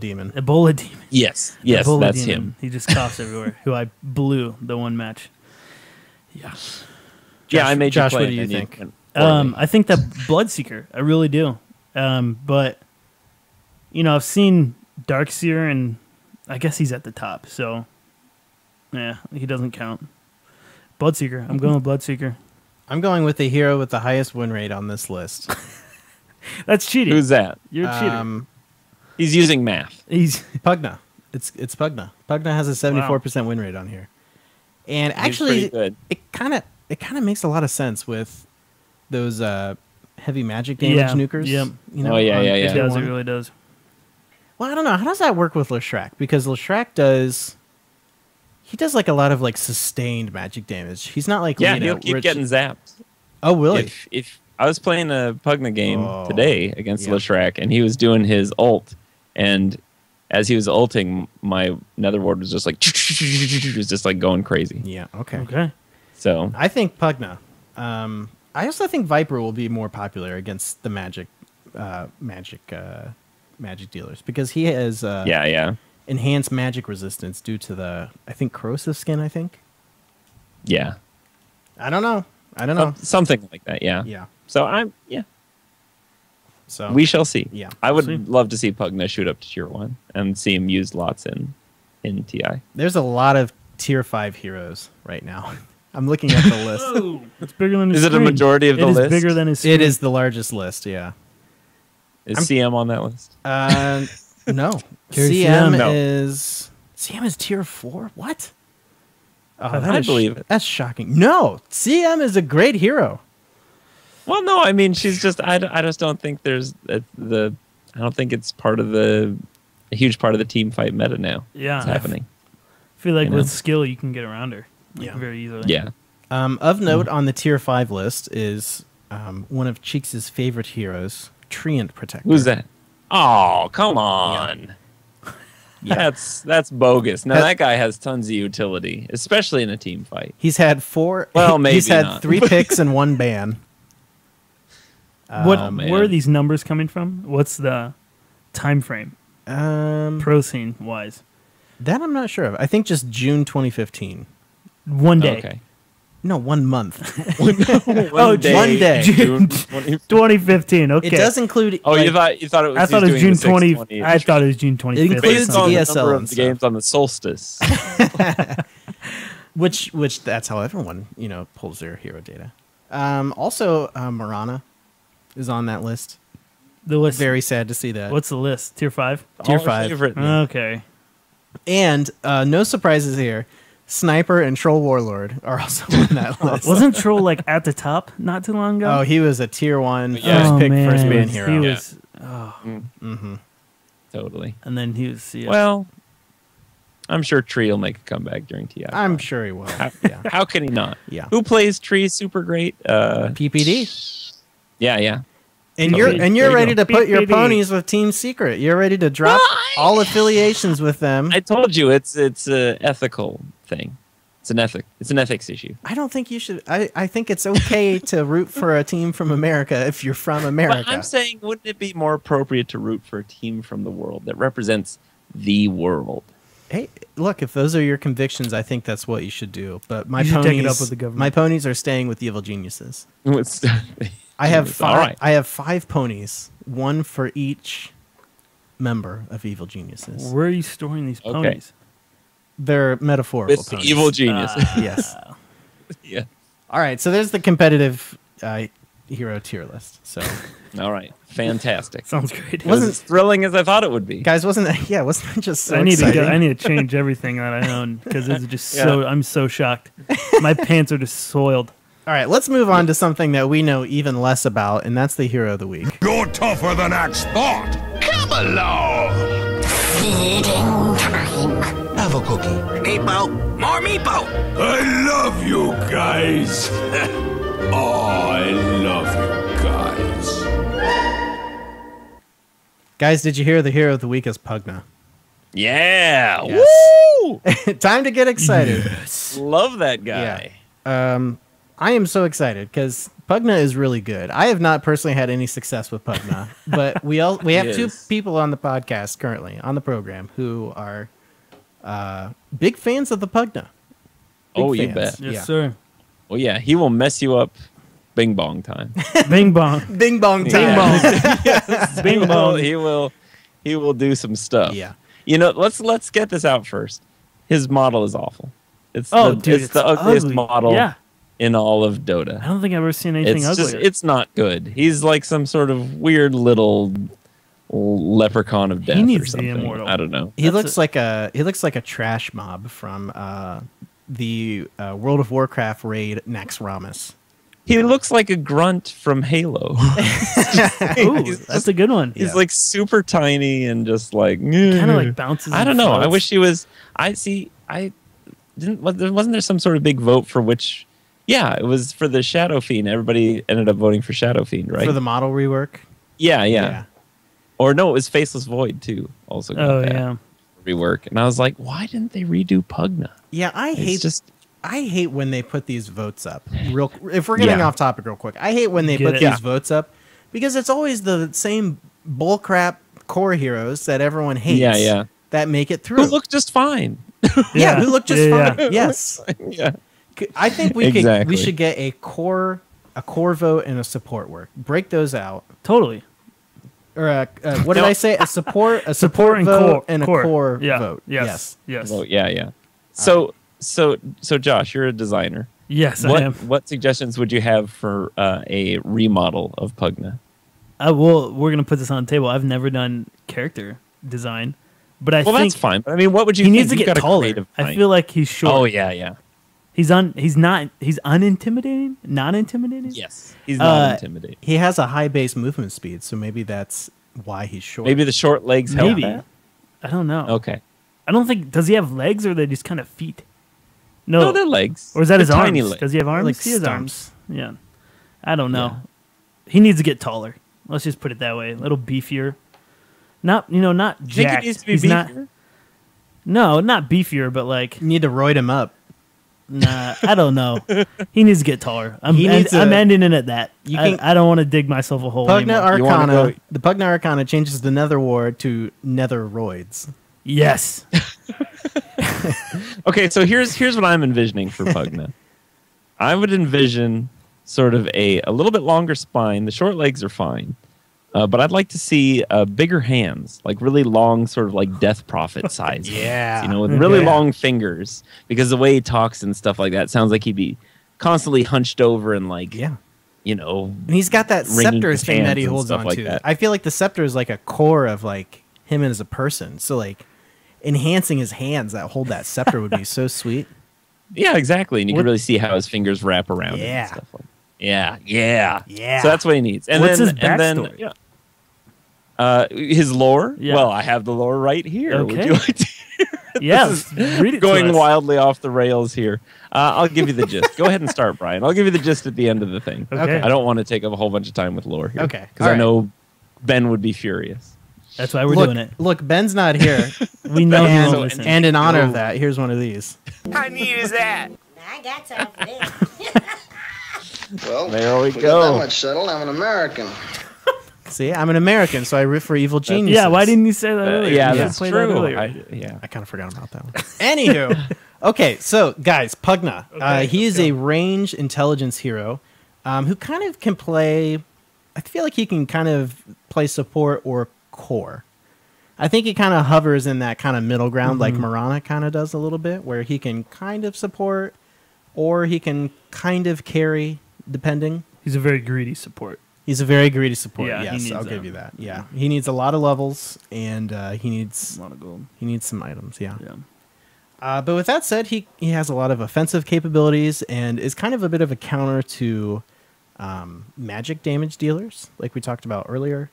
Demon. Ebola Demon. Yes, Ebola that's Demon. him. He just coughs everywhere. Who I blew the one match. Yeah. Yeah, I made Josh, you play what do it you and think? went poorly. I think that Bloodseeker. I really do. But I've seen Darkseer, and I guess he's at the top. So, yeah, he doesn't count. Bloodseeker. I'm going with Bloodseeker. I'm going with the hero with the highest win rate on this list. That's cheating. Who's that? You're a cheater. He's using math. He's Pugna. It's Pugna. Pugna has a 74% win rate on here. And He's actually, pretty good. it kind of makes a lot of sense with those heavy magic damage Yeah, nukers. yep. Oh, yeah, on yeah, yeah. it does. It 51. really does. Well, I don't know. How does that work with Leshrac? Because Leshrac does like a lot of like sustained magic damage. He's not like Yeah, Lena, he'll keep which- getting zapped. Oh, really? If I was playing a Pugna game Oh, today against yeah. Leshrac, and he was doing his ult, and as he was ulting, my Nether Ward was just like was just like going crazy. Yeah. Okay. Okay. Oh, So I think Pugna. I also think Viper will be more popular against the magic dealers because he has yeah, enhanced magic resistance due to the I think corrosive skin. I think. yeah, I don't know. something like that. Yeah. Yeah. So I'm So We shall see. Yeah. I would See. love to see Pugna shoot up to tier 1 and see him used lots in TI. there's a lot of tier 5 heroes right now. I'm looking at the list. Oh, it's bigger than his Is it a screen. majority of the It list? is bigger than his screen. It is the largest list. Yeah. Is CM on that list? No. Carry CM CM. No. is tier 4. What? Oh, I that is believe it. That's shocking. No, CM is a great hero. Well, no, I mean, she's just. I just don't think there's I don't think it's part of a huge part of the team fight meta now. Yeah. It's happening. I feel like You know? with skill you can get around her Yeah. very easily. Yeah. Of note on the tier 5 list is one of Cheeks' favorite heroes, Treant Protector. Who's that? Oh, come on. That's bogus. Now that guy has tons of utility, especially in a team fight. He's had 4. Well, he's maybe had not. 3 picks and 1 ban. What? man. Where are these numbers coming from? What's the time frame? Pro scene wise, That I'm not sure of. I think just June 2015. 1 day. Okay. No, 1 month. One day. June 20. 2015. Okay. It does include. Oh, like, you thought it was. I thought it was he's June doing the 20. 620. I thought it was June 25th. includes Based on the ESL number and of the stuff. games on the solstice. which that's how everyone pulls their hero data. Also, Marana is on that list. The list. Very sad to see that. What's the list? Tier 5. Tier All our 5. favorite. Okay. And no surprises here. Sniper and Troll Warlord are also on that list. Wasn't Troll like at the top not too long ago? Oh, he was a tier 1 Yeah. first pick, man, first he ban was- hero. He Yeah. was, Totally. and then he was. Yeah. Well, I'm sure Tree will make a comeback during TI. I'm sure he will. How, Yeah. how can he not? Yeah. Who plays Tree super great? PPD. Yeah. And Totally. you're There you ready go. to put your PPD. ponies with Team Secret. You're ready to drop all affiliations with them. I told you it's a ethical thing. It's an ethics issue. I don't think you should. I think it's okay to root for a team from America if you're from America. But I'm saying, wouldn't it be more appropriate to root for a team from the world that represents the world? Hey, look, if those are your convictions, I think that's what you should do. But my You should ponies, take it up with the government. my ponies are staying with the Evil Geniuses. It's- I have All 5. right. I have 5 ponies, 1 for each member of Evil Geniuses. Where are you storing these Okay. ponies? They're metaphorical With ponies. evil genius. Yes. Yeah. All right, so there's the competitive hero tier list. So, All right. Fantastic. Sounds great. It was as thrilling as I thought it would be. guys, wasn't that just so I need exciting? to I need to change everything that I own because it's just Yeah. so. I'm so shocked. My pants are just soiled. All right, let's move on to something that we know even less about, and that's the hero of the week. You're tougher than Axe Spot. Come along. Feeding time. Have a cookie. Meepo, more Meepo. I love you guys. Oh, I love you guys. Guys, did you hear the hero of the week is Pugna? Yeah. Yes. Woo! Time to get excited. Love that guy. I am so excited because Pugna is really good. I have not personally had any success with Pugna, but we have He 2 is. people on the podcast currently on the program who are big fans of the Pugna. Big Oh, you fans. bet. Yes, Yeah. sir. Well, yeah, he will mess you up bing bong time. Bing bong. Bing bong time. Yeah. Bing bong. He will do some stuff. Yeah. You know, let's get this out first. His model is awful. It's Oh, the, dude, it's the ugliest ugly. model Yeah. in all of I Dota. don't think I've ever seen anything It's just uglier. it's not good. He's like some sort of weird little leprechaun of death or needs to be something. immortal. I don't know. He That's looks like a trash mob from the World of Warcraft raid Naxxramas. He looks like a grunt from Halo. Ooh, he's that's just- a good one. He's like super tiny and just like Kind of like bounces. I and don't know. I floats. wish he was. I see. I didn't. Wasn't there some sort of big vote for which? Yeah, it was for the Shadow Fiend. Everybody ended up voting for Shadow Fiend, right? For the model rework. yeah. Or no, it was Faceless Void too. Also, got Oh that yeah. rework. And I was like, why didn't they redo Pugna? Yeah, It's I hate when they put these votes up. If we're getting Yeah. off topic real quick, I hate when they Get put it. these Yeah. votes up because it's always the same bullcrap core heroes that everyone hates. Yeah. That make it who through. looked just fine. yeah, who look just Yeah, fine. Yes, yeah. I think we Exactly. should get a core vote and a support work. Break those out. Totally. or what did I say? A support and vote, core. and a Core. core Yeah. vote. Yes. Yes. Well, yeah. So Josh, you're a designer. Yes, What I am. what suggestions would you have for a remodel of Pugna? Well, we're gonna put this on the table. I've never done character design, but I Well, think that's fine. But I mean, what would you? he think? needs to You've get got a taller. creative I mind. feel like he's short. Oh yeah. He's unintimidating. Not intimidating. Yes, he's not Uh, intimidating. He has a high base movement speed, so maybe that's why he's short. Maybe the short legs help Maybe. that? I don't know. Okay. I don't think. Does he have legs or are they just kind of feet? No, they're legs. Or is that They're his tiny arms? legs. Does he have arms? Like he has stumps. arms. Yeah. I don't know. He needs to get taller. Let's just put it that way. A little beefier. Not not Think jacked. it needs to be He's not. beefier? No, not beefier, but like You need to roid him up. nah. I don't know. He needs to get taller. I'm He needs I'm a- ending it at that. You I can- don't want to dig myself a hole Pugna anymore. You wanna Arcana. go- The Pugna Arcana changes the Nether Ward to Netheroids. Yes. Okay, so here's what I'm envisioning for Pugna. I would envision sort of a little bit longer spine. The short legs are fine, but I'd like to see bigger hands, like really long, sort of like Death Prophet size. Yeah. hands, with really Yeah. long fingers. Because the way he talks and stuff like that sounds like he'd be constantly hunched over and like, Yeah. and he's got that wringing scepter his thing that hands he and holds stuff on like to. that. I feel like the scepter is like a core of like him as a person. So like enhancing his hands that hold that scepter would be so sweet. Yeah, exactly. And you What- can really see how his fingers wrap around it Yeah. and stuff like that. Yeah. Yeah. So that's what he needs. And What's then, his and then, backstory? his lore? Yeah. Well, I have the lore right here. Would Okay. you like to Yes. Read it going to us. wildly off the rails here? I'll give you the gist. Go ahead and start, Brian. I'll give you the gist at the end of the thing. Okay. I don't want to take up a whole bunch of time with lore here. Okay. Because All I right. know Ben would be furious. That's why we're look, doing it. Look, Ben's not here. We know he and, won't listen. and in honor of that, here's one of these. How neat is that? I got some for this. Well, There we got go. that much settled. I'm an American. See, I'm an American, so I root for evil geniuses. Yeah, why didn't you say that earlier? Yeah, You should that's play that true. earlier. I kind of forgot about that one. Anywho, okay, so guys, Pugna. He is a range intelligence hero who kind of can play. I feel like he can kind of play support or core. I think he kind of hovers in that kind of middle ground, like Marana kind of does a little bit, where he can kind of support or he can kind of carry, depending. He's a very greedy support. He's a very greedy support. Yeah, he Yes, needs I'll that. give you that. Yeah, he needs a lot of levels, and he needs A lot of gold. some items. Yeah. Yeah. But with that said, he has a lot of offensive capabilities and is kind of a bit of a counter to magic damage dealers, like we talked about earlier.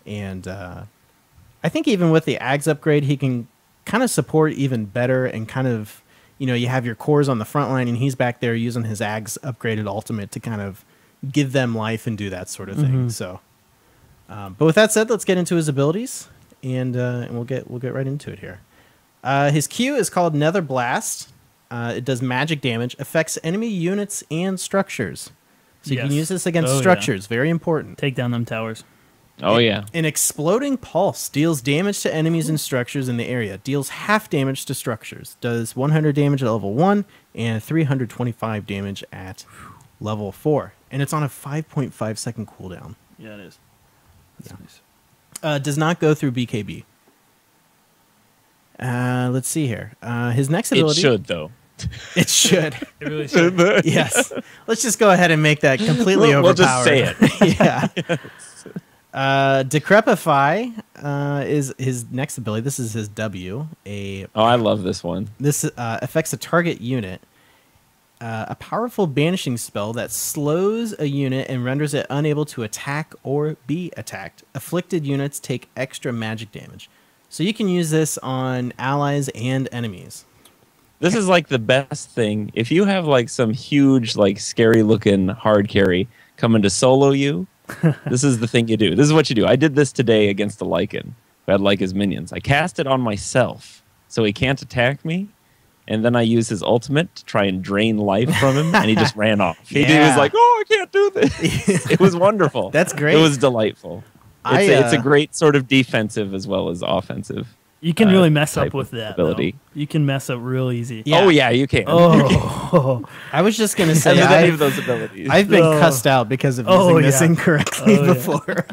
And I think even with the Ags upgrade, he can kind of support even better and kind of, you have your cores on the front line and he's back there using his Ags upgraded ultimate to kind of give them life and do that sort of thing. So, but with that said, let's get into his abilities and we'll get right into it here. His Q is called Nether Blast. It does magic damage, affects enemy units and structures. So you can Yes. use this against Oh, yeah. structures. Very important. Take down them towers. Oh, yeah. An exploding pulse deals damage to enemies and structures in the area. Deals half damage to structures. Does 100 damage at level 1 and 325 damage at level 4. And it's on a 5.5 second cooldown. Yeah, it is. That's nice. Does not go through BKB. Let's see here. His next It ability. should, though. It should. It really should. Yes. Let's just go ahead and make that completely We'll overpowered. just say it. Yeah. Decrepify is his next ability. This is his W. Oh, I love this one. This affects a target unit. A powerful banishing spell that slows a unit and renders it unable to attack or be attacked. Afflicted units take extra magic damage. So you can use this on allies and enemies. This is like the best thing. If you have like some huge, like scary looking hard carry coming to solo you, this is the thing you do. This is what you do. I did this today against the Lycan who had Lyca's minions. I cast it on myself so he can't attack me. And then I used his ultimate to try and drain life from him, and he just ran off. He Yeah. was like, "Oh, I can't do this." It was wonderful. That's great. It was delightful. It's a great sort of defensive as well as offensive. You can really mess up type with of that. ability. Though. You can mess up real easy. Yeah. Oh yeah, you can. Oh. I was just going to And say, there's any of I've, those abilities. I've been Oh. cussed out because of Oh, using this yeah. incorrectly Oh, yeah. before.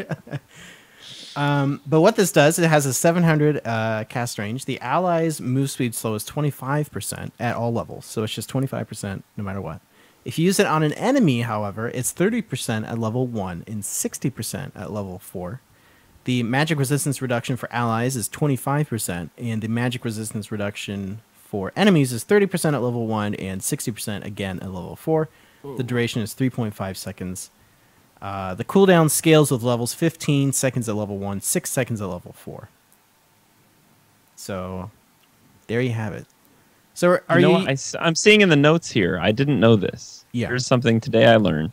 But what this does, it has a 700 cast range. The allies' move speed slow is 25% at all levels, so it's just 25% no matter what. If you use it on an enemy, however, it's 30% at level 1 and 60% at level 4. The magic resistance reduction for allies is 25%, and the magic resistance reduction for enemies is 30% at level 1 and 60% again at level 4. The duration is 3.5 seconds. The cooldown scales with levels 15 seconds at level 1, 6 seconds at level 4. So, there you have it. So, are you... I'm seeing in the notes here, I didn't know this. Yeah. Here's something today I learned.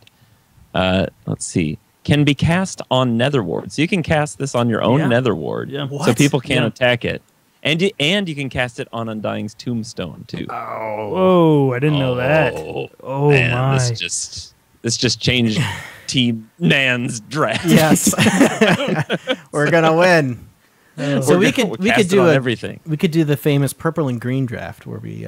Let's see. Can be cast on nether ward. So you can cast this on your own nether ward. Yeah. So people can't attack it. And you can cast it on Undying's tombstone, too. Whoa, I didn't know that. Oh, man, my. This just changed Team Nan's draft. Yes. We're going to win. So we could do everything. We could do the famous purple and green draft where we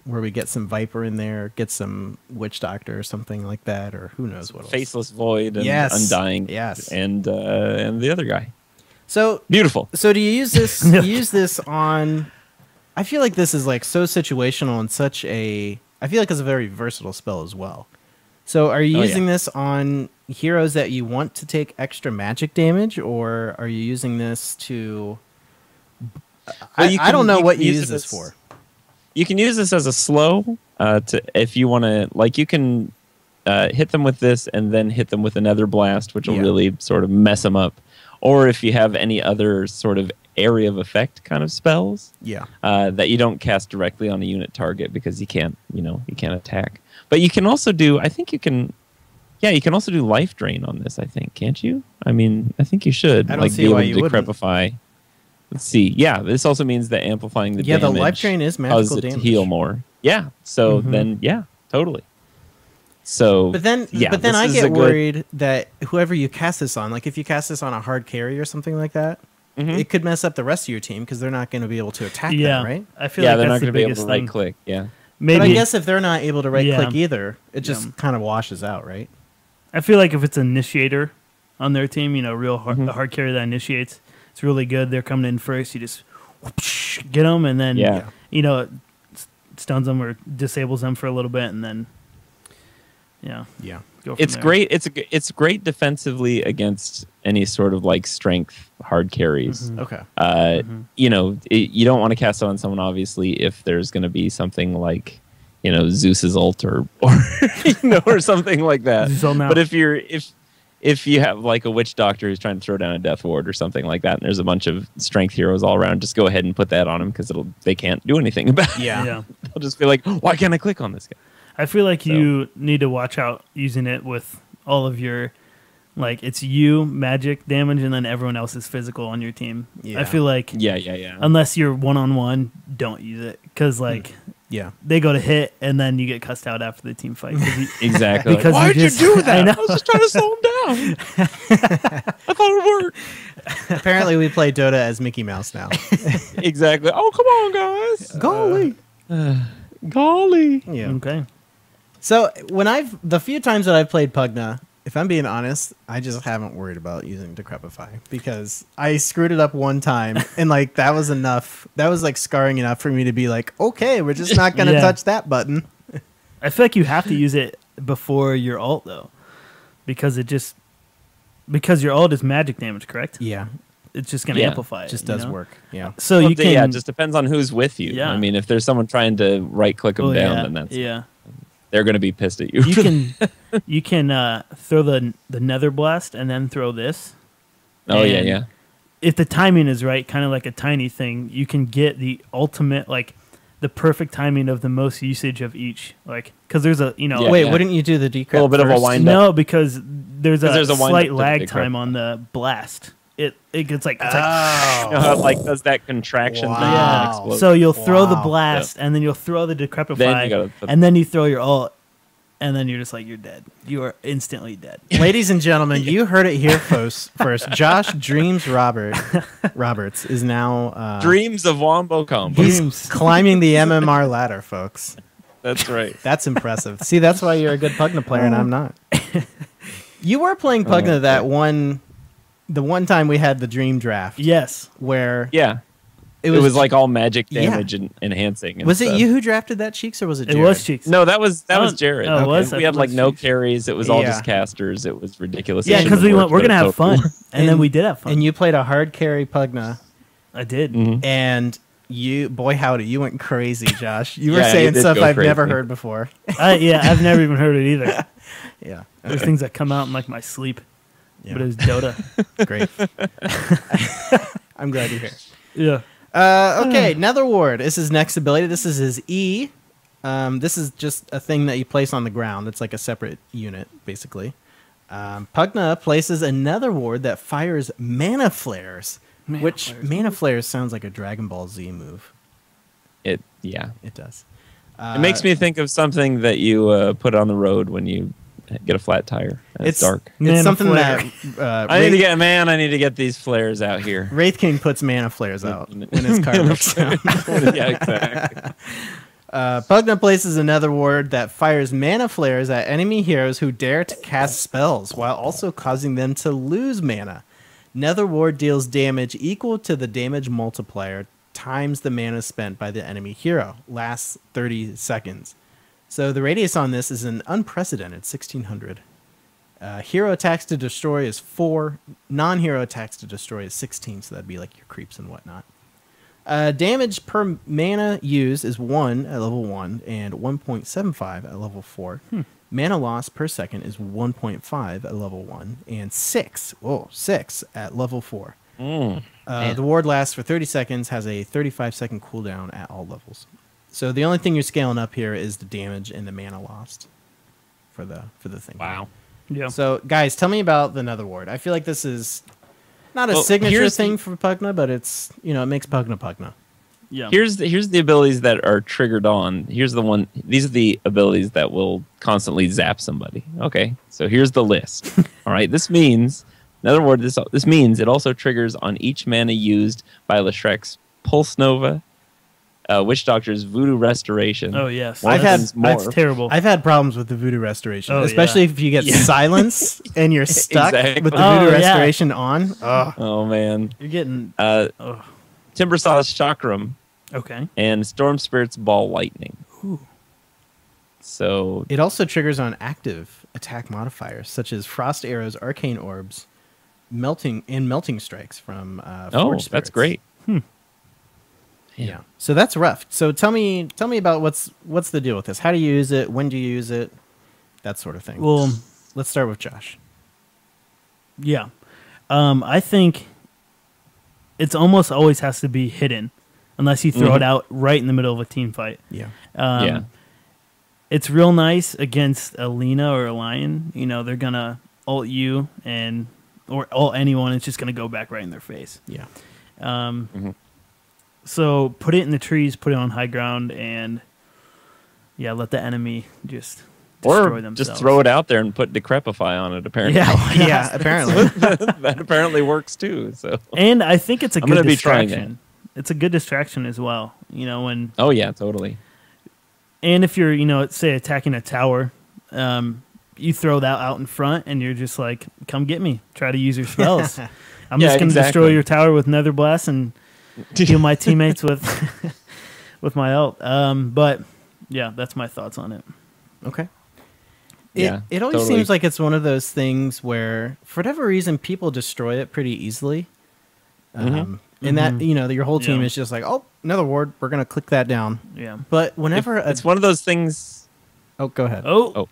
where we get some Viper in there, get some Witch Doctor or something like that, or who knows what else. Faceless Void and Undying. Yes. And the other guy. So beautiful. So do you use this use this on I feel like this is like so situational and such a I feel like it's a very versatile spell as well. So are you using this on heroes that you want to take extra magic damage, or are you using this to... I don't know what you use this for. You can use this as a slow, if you want to... Like, you can hit them with this and then hit them with another blast, which will really sort of mess them up. Or if you have any other sort of area of effect kind of spells that you don't cast directly on a unit target because you can't attack. But you can also do, you can also do life drain on this, I think, can't you? I mean, I think you should. I don't see why you wouldn't. Decrepify. Let's see. Yeah, this also means that amplifying the damage the life drain is magical causes it damage. to heal more. Yeah, so then, totally. So, but then I get worried that whoever you cast this on, like if you cast this on a hard carry or something like that, it could mess up the rest of your team because they're not going to be able to attack them, right? I feel like they're that's not going to be able biggest to right click. Yeah. Maybe, but I guess if they're not able to right click either, it just kind of washes out, right? I feel like if it's an initiator on their team, real hard, the hard carry that initiates, it's really good. They're coming in first. You just whoosh, get them, and then it stuns them or disables them for a little bit, and then go from it's there. great. It's great defensively against any sort of like strength hard carries. Okay. You don't want to cast it on someone obviously if there's going to be something like Zeus's ult or or something like that. But if you have like a witch doctor who's trying to throw down a death ward or something like that, and there's a bunch of strength heroes all around, just go ahead and put that on them because they can't do anything about it. Yeah. They'll just be like, why can't I click on this guy? I feel like you need to watch out using it with all of your, like, it's you, magic damage, and then everyone else is physical on your team. Yeah. I feel like, unless you're one-on-one, don't use it. Because, like, they go to hit, and then you get cussed out after the team fight. Exactly. Because why'd you do that? I was just trying to slow him down. I thought it would work. Apparently we play Dota as Mickey Mouse now. Exactly. Oh, come on, guys. Golly. Golly. Yeah. Okay. So the few times that I've played Pugna, if I'm being honest, I just haven't worried about using Decrepify because I screwed it up one time and like that was enough. That was like scarring enough for me to be like, okay, we're just not going to touch that button. I feel like you have to use it before your ult though, because your ult is magic damage, correct? Yeah. It's just going to amplify it. Just does work. Yeah. So you can. Yeah, it just depends on who's with you. Yeah. I mean, if there's someone trying to right click them down, then they're going to be pissed at you. You can throw the nether blast and then throw this. Oh yeah. If the timing is right, kind of like a tiny thing, you can get the ultimate, like the perfect timing of the most usage of each. Like, because there's a wouldn't you do the decrypt? A little bit of a wind up. No, because there's a slight lag decrypt time on the blast. It gets like you know how it like does that contraction thing and then explodes. So you'll throw the blast and then you'll throw the decrepify and then you throw your ult and then you're just like you're dead. You are instantly dead. Ladies and gentlemen, you heard it here first. Josh Dreams Roberts is now Dreams of Wombo combos. He's climbing the MMR ladder, folks. That's right. That's impressive. See, that's why you're a good Pugna player and I'm not. You were playing Pugna that one the one time we had the dream draft Yes. where Yeah. It was like all magic damage and enhancing. And was it stuff. you who drafted that, Cheeks, or was it It Jared? was Cheeks. No, that was Oh, Jared. oh, it was? We had like It was no Cheeks. carries. It was all Yeah. just casters. It was ridiculous. Yeah, It because shouldn't we have went, we're worked, going to but have it's so fun. cool. And then we did have fun. And you played a hard carry Pugna, I did. and you, boy howdy, you went crazy, Josh. You were Yeah, you saying did stuff go I've never crazy. heard before. Yeah, I've never even heard it either. Yeah, There's things that come out in like my sleep. Yeah. But it was Dota. great. I'm glad you're here. Yeah. Okay, Nether Ward. This is next ability. This is his E. This is just a thing that you place on the ground. It's like a separate unit, basically. Pugna places a Nether Ward that fires mana flares, which mana flares sounds like a Dragon Ball Z move. Yeah. It does. It makes me think of something that you put on the road when you get a flat tire. And it's dark. It's Mana something flare. that I need to get these flares out here. Wraith King puts mana flares out when his card breaks down. Yeah, exactly. Pugna places a Nether Ward that fires mana flares at enemy heroes who dare to cast spells, while also causing them to lose mana. Nether Ward deals damage equal to the damage multiplier times the mana spent by the enemy hero. Lasts 30 seconds. So the radius on this is an unprecedented 1600. Hero attacks to destroy is 4. Non-hero attacks to destroy is 16, so that'd be like your creeps and whatnot. Damage per mana used is 1 at level 1 and 1.75 at level 4. Mana loss per second is 1.5 at level 1 and 6 at level 4. The ward lasts for 30 seconds, has a 35-second cooldown at all levels. So the only thing you're scaling up here is the damage and the mana lost for the thing. Wow. Yeah. So guys, tell me about the Nether Ward. I feel like this is not a Well, signature here's thing for Pugna, but it's it makes Pugna. Yeah. Here's the abilities that are triggered on. Here's the one. These are the abilities that will constantly zap somebody. Okay, so here's the list. All right, this means, in other words, this means it also triggers on each mana used by Leshrek's Pulse Nova, Witch Doctor's Voodoo Restoration. Oh, yes. I've had- That's terrible. I've had problems with the Voodoo Restoration, Oh, especially yeah. if you get silence and you're stuck Exactly. with the Oh, Voodoo yeah. Restoration on. Oh, Oh man, You're getting... Timbersaw's Chakram Okay. and Storm Spirit's Ball Lightning. So it also triggers on active attack modifiers such as Frost Arrows, Arcane Orbs, Melting Strikes from Forge Spirits. that's great. Yeah. So that's rough. So tell me about what's the deal with this? How do you use it? When do you use it? That sort of thing. Well, Let's start with Josh. yeah. I think it's almost always has to be hidden unless you throw it out right in the middle of a team fight. Yeah. Yeah. It's real nice against a Lina or a Lion. They're going to ult you or ult anyone. It's just going to go back right in their face. Yeah. So put it in the trees, put it on high ground, and let the enemy just destroy Or themselves. just throw it out there and put Decrepify on it. Apparently, Yeah, apparently. that apparently works too. So And I think it's a I'm good gonna be trying distraction. It's a good distraction as well. When oh yeah, totally. and if you're say attacking a tower, you throw that out in front, and you're just like, "Come get me! Try to use your spells." I'm Yeah, just going to destroy exactly. your tower with Nether Blast and heal my teammates with with my ult. But yeah, that's my thoughts on it. Okay. Yeah, It always totally. seems like it's one of those things where, for whatever reason, people destroy it pretty easily. And that, your whole team Yeah. is just like, oh, another ward, we're going to click that down. Yeah. But whenever... It's one of those things. Oh, go ahead. Oh.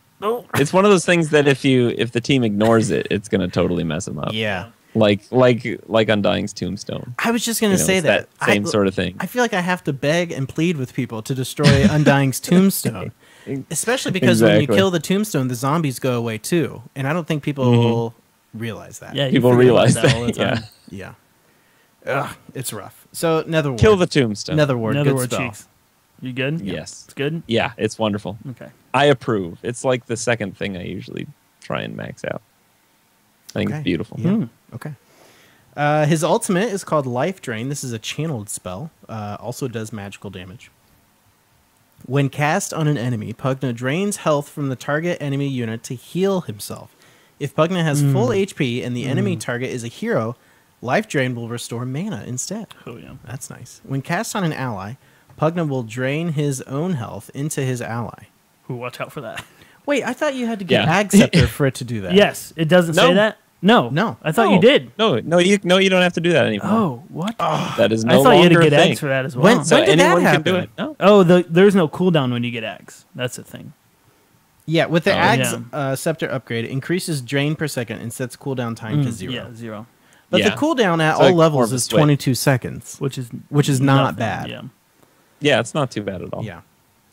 It's one of those things that if the team ignores it, it's going to totally mess them up. Yeah. Like Undying's Tombstone. I was just going to say it's that. same sort of thing. I feel like I have to beg and plead with people to destroy Undying's Tombstone. Especially because when you Exactly. kill the Tombstone, the zombies go away too. And I don't think people will realize that. Yeah, you People forget about realize that all the that. time. Yeah. Yeah. Ugh, it's rough. So, Nether Ward. Kill the Tombstone. Nether Ward, Nether good Ward spell. cheeks. You good? Yes. It's good? Yeah, it's wonderful. Okay. I approve. It's like the second thing I usually try and max out. I think Okay. it's beautiful. Yeah. Okay. His ultimate is called Life Drain. This is a channeled spell. Also does magical damage. When cast on an enemy, Pugna drains health from the target enemy unit to heal himself. If Pugna has full HP and the enemy target is a hero, Life Drain will restore mana instead. Oh, yeah. That's nice. When cast on an ally, Pugna will drain his own health into his ally. Ooh, watch out for that. Wait, I thought you had to get Yeah. Ag Scepter for it to do that. Yes, it doesn't No. say that? No. No. I thought you did. No, you don't have to do that anymore. Oh, what? That is I no thought you had longer to a get thing. eggs for that as well. When- So did that anyone can do happen? it. No. Oh, there's no cooldown when you get eggs. That's the thing. Yeah, with the Ag's yeah. Scepter upgrade, it increases drain per second and sets cooldown time to 0. Yeah, 0. But Yeah. the cooldown at It's all like more levels of a is switch. 22 seconds. Which is not nothing, bad. Yeah. Yeah, it's not too bad at all. Yeah.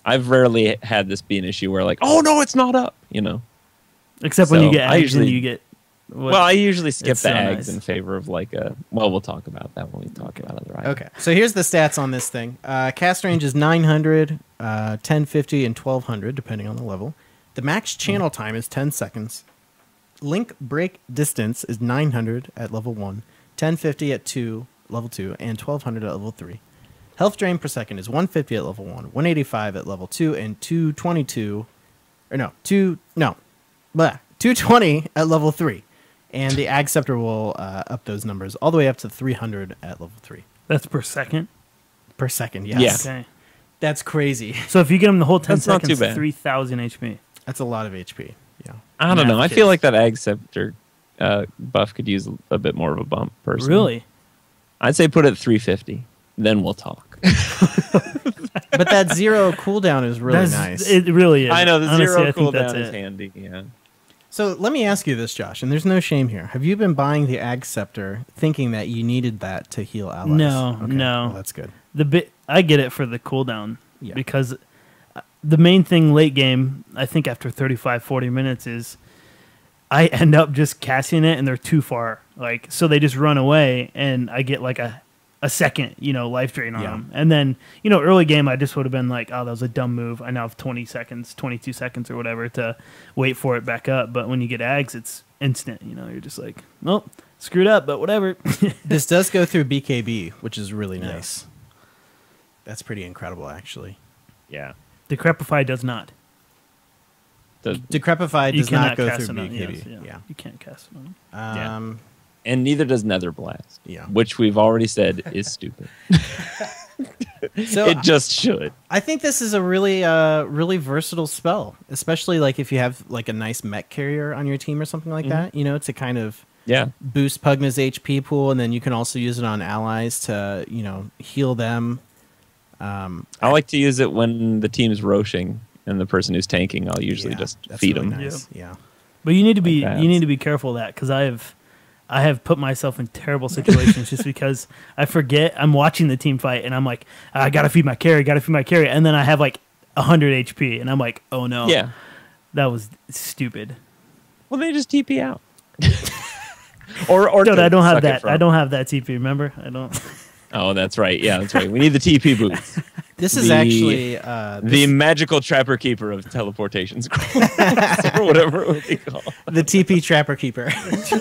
I've rarely had this be an issue where like, oh no, it's not up. Except when So, you get I eggs usually- and you get... what- Well, I usually skip It's the so eggs nice. in favor of like a. Well, we'll talk about that when we talk about other items. Okay, so here's the stats on this thing. Cast range is 900, 1050, and 1200, depending on the level. The max channel time is 10 seconds. Link break distance is 900 at level 1, 1050 at level 2, and 1200 at level 3. Health drain per second is 150 at level 1, 185 at level 2, and 220 at level 3. And the Ag Scepter will up those numbers all the way up to 300 at level 3 That's per second? per second. Yes. Yeah. Okay. That's crazy. So if you get them the whole 10 That's not too seconds, bad. 3,000 HP. That's a lot of HP. Yeah. I don't know. I Math feel kids. like that Ag Scepter buff could use a bit more of a bump. Personally, Really? I'd say put it at 350. Then we'll talk. But that 0 cooldown is really nice. It really is. I know the Honestly, 0 I think that's cooldown is it. handy. Yeah. So let me ask you this, Josh, and there's no shame here. Have you been buying the Ag Scepter thinking that you needed that to heal allies? No, Okay, no. well, that's good. I get it for the cooldown Yeah. because the main thing late game, I think after 35, 40 minutes is I end up just casting it and they're too far. Like, so they just run away and I get like a second, life drain on Yeah. them. And then, early game, I just would have been like, oh, that was a dumb move. I now have 20 seconds, 22 seconds or whatever to wait for it back up. But when you get Ags, it's instant. You're just like, well, screwed up, but whatever. This does go through BKB, which is really nice. That's pretty incredible, actually. Yeah. Decrepify does not. Decrepify You does not cannot go cast through it on. BKB. Yes, Yeah. You can't cast it on. Um, And neither does Nether Blast. Yeah. Which we've already said is stupid. So It just should. I think this is a really versatile spell, especially like if you have like a nice mech carrier on your team or something like that, to kind of Yeah. boost Pugna's HP pool, and then you can also use it on allies to, heal them. I like to use it when the team's roshing and the person who's tanking, I'll usually Yeah, just that's feed really them. nice. Yeah. But you need to be that. you need to be careful of that because I have put myself in terrible situations just because I forget I'm watching the team fight and I'm like, I gotta feed my carry, and then I have like 100 HP and I'm like, oh no, Yeah. that was stupid. Well, they just TP out. or Dude, I don't suck have it that. from. I don't have that TP. Remember, I don't. Oh, that's right. Yeah, that's right. We need the TP boots. This is The- actually The magical trapper keeper of teleportation scrolls, or whatever it would be called. the TP Trapper Keeper.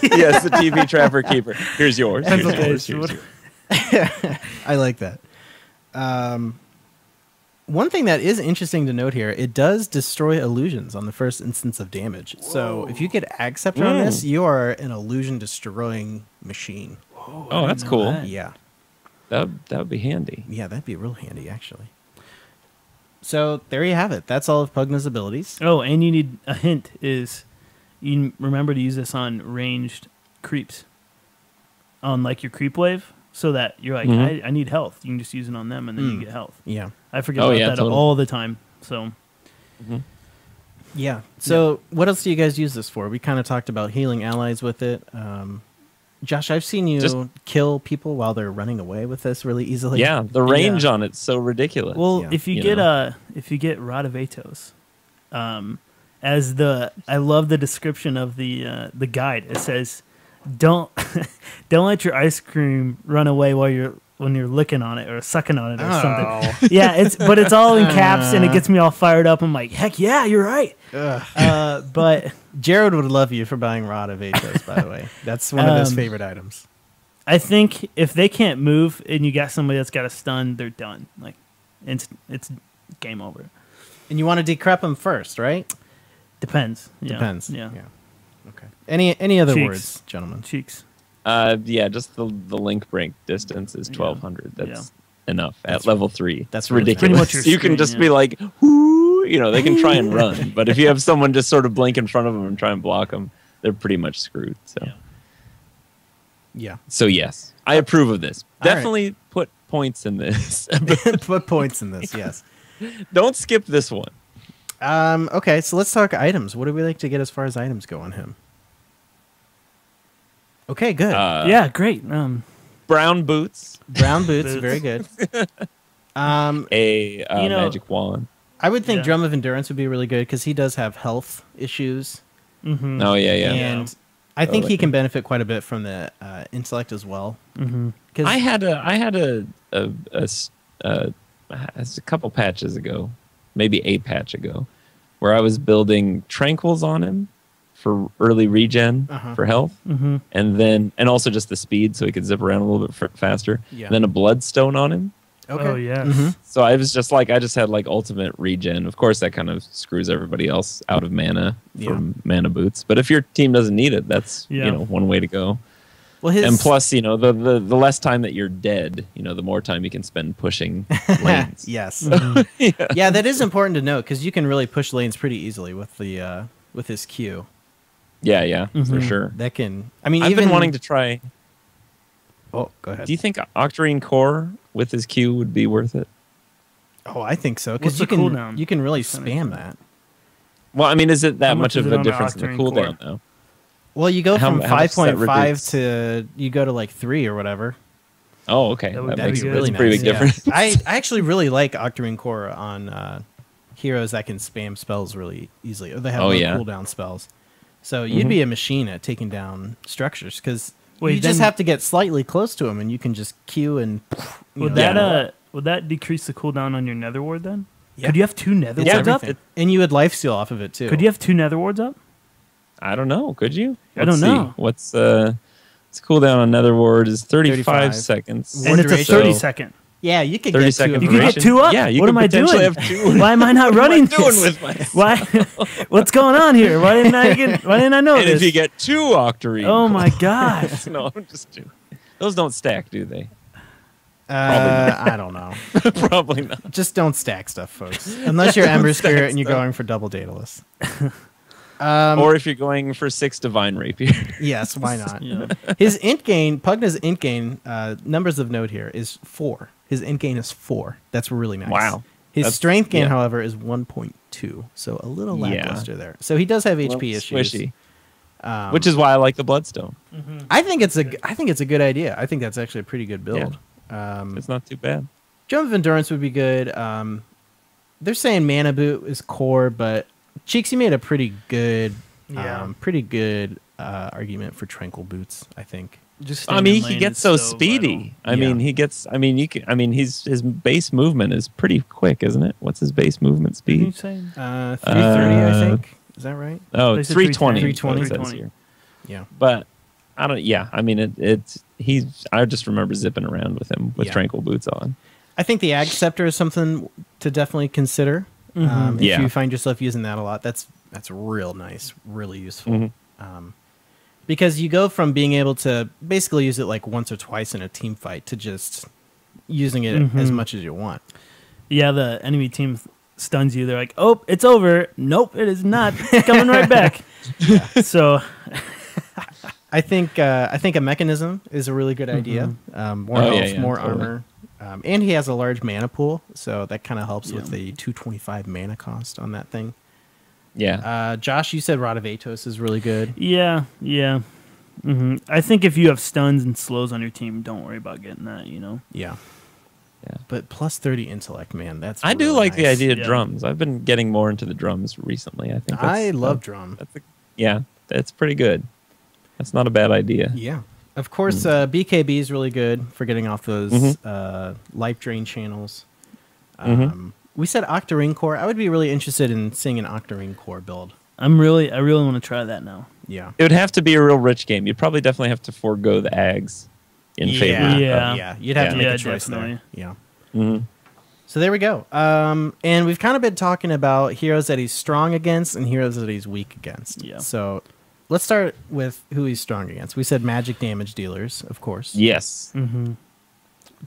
Yes, the TP trapper keeper. Here's yours. Here's yours. Here's yours. I like that. One thing that is interesting to note here, it does destroy illusions on the first instance of damage. So if you get Ag Scepter on this, you are an illusion destroying machine. Oh, that's cool. that. Yeah. That would be handy. Yeah, that'd be real handy, actually. So there you have it. That's all of Pugna's abilities. Oh, and you need a hint is you remember to use this on ranged creeps on like your creep wave so that you're like, I need health. You can just use it on them and then you get health. Yeah. I forget Oh, about yeah, that totally. all the time. So Yeah. So what else do you guys use this for? We kind of talked about healing allies with it. Josh, I've seen you Just- kill people while they're running away with this really easily. Yeah, the range on it's so ridiculous. well, Yeah. if you You get know. if you get Rod of Atos, I love the description of the guide. It says, "Don't don't let your ice cream run away when you're licking on it or sucking on it or something." Yeah, it's all in caps and it gets me all fired up. I'm like, heck yeah, you're right. But Jared would love you for buying Rod of Atos, by the way. That's one of his favorite items. I think if they can't move and you got somebody that's got a stun, they're done. Like it's game over. And you want to decrep them first, right? Depends. Yeah. Depends. Yeah. Okay. Any other Cheeks. words, gentlemen? Cheeks. Yeah, just the link break distance is 1200. That's enough at level 3. That's That's really ridiculous. pretty much your You can screen, just yeah. be like, whoo, they can try and run, but if you have someone just sort of blink in front of them and try and block them, they're pretty much screwed. So, Yeah. so yes, I approve of this. All right. Definitely put points in this. Put points in this. Yes. Don't skip this one. Okay, so let's talk items. What do we like to get as far as items go on him? Okay, good. Yeah, great. Brown boots, Brown boots, Boots. very good. a You know- magic wand. I would think Yeah. Drum of Endurance would be really good because he does have health issues, Mm-hmm. Oh yeah, yeah. and I think like he that. can benefit quite a bit from the intellect as well. Mm-hmm. Because I had a couple patches ago, maybe a patch ago, where I was building tranquils on him for early regen for health, Mm-hmm. and also just the speed so he could zip around a little bit faster. Yeah. And then a bloodstone on him. okay. Oh yeah. Mhm. So I was just like, I just had like ultimate regen. Of course, that kind of screws everybody else out of mana from mana boots. But if your team doesn't need it, that's Yeah. one way to go. Well, his And plus, the less time that you're dead, the more time you can spend pushing lanes. yes, Mm-hmm. yeah, that is important to note because you can really push lanes pretty easily with the with his Q. Yeah, for Mhm. sure. That can, I mean, I've even been wanting to try. Oh, go ahead. Do you think Octarine Core with his Q would be worth it? Oh, I think so What's because you the can cooldown? you can really Percentage? spam that. Well, I mean, is it that How much much is of it a on the difference in the Octarine cooldown, Core? though? Well, you go How- from how much does that 5.5 reduce? to you go to like 3 or whatever. Oh, okay. That would That be makes good. that's Really a pretty nice, big difference. yeah. I actually really like Octarine Core on heroes that can spam spells really easily, or they have Oh, low yeah. cooldown spells. So you'd be a machine at taking down structures because Wait, you just then- have to get slightly close to them, and you can just Q and. Would that decrease the cooldown on your nether ward then? Yeah. Could you have 2 nether Yeah, wards up? everything. And you would lifesteal off of it too. Could you have 2 nether wards up? I don't know. Could you? I don't Let's see. know. What's cooldown on Nether Ward is 35 35. seconds. And it's a duration. 30-second. Yeah, you could 30 get second 2 of You them. could get duration. 2 up. Yeah, you what could am I doing? potentially have 2. Why am I not What am I running doing this? with my? Why? What's going on here? Why didn't I know And this? if you get 2 Octarine, Oh my god! no, I'm just doing. Those don't stack, do they? I don't know. Probably not. Just don't stack stuff, folks. Unless you're Ember stack Spirit and you're stuff. going for double Daedalus. Or if you're going for 6 Divine Rapier. Yes, why not? Yeah. His int gain, Pugna's int gain, numbers of note here is 4. His int gain is 4. That's really nice. Wow. His That's- strength gain, yeah. however, is 1.2. So a little Yeah. lackluster there. So he does have Well, HP issues. squishy. Which is why I like the Bloodstone. I think it's a good idea. I think that's actually a pretty good build. It's not too bad. Jump of Endurance would be good. They're saying Mana Boot is core, but Cheeks, you made a pretty good, Yeah. argument for Tranquil Boots. I think. Just I staying mean, in he lane gets is so vital. speedy. I Yeah. mean, he gets. I mean, his base movement is pretty quick, isn't it? What's his base movement What are you speed? saying? 330, I think. Is that right? Oh, They said 320. 320. It says here. Yeah. But I don't. Yeah, I mean, I just remember zipping around with him with Yeah. tranquil boots on. I think the Ag Scepter is something to definitely consider. If Yeah. you find yourself using that a lot, that's real nice, really useful. Because you go from being able to basically use it like once or twice in a team fight to just using it as much as you want. Yeah, the enemy team stuns you. They're like, "Oh, it's over." Nope, it is not. It's coming right back. So I think a mechanism is a really good idea. More Oh, health, yeah, more totally. armor, and he has a large mana pool, so that kind of helps with the 225 mana cost on that thing. Yeah. Josh, you said Rod of Atos is really good. yeah. I think if you have stuns and slows on your team, don't worry about getting that. Yeah. Yeah. But plus 30 intellect, man, that's I do really like the nice. idea of Yeah. drums. I've been getting more into the drums recently. I think I love drum. that's pretty good. That's not a bad idea. Yeah. Of course, BKB is really good for getting off those life drain channels. We said Octarine Core. I would be really interested in seeing an Octarine Core build. I really want to try that now. Yeah. It would have to be a real rich game. You'd probably definitely have to forego the ags in favor. Yeah. Yeah. You'd have to make Yeah, a choice definitely. there. Yeah. So there we go. And we've kind of been talking about heroes that he's strong against and heroes that he's weak against. Yeah. So let's start with who he's strong against. We said magic damage dealers, of course. Yes. Mm-hmm.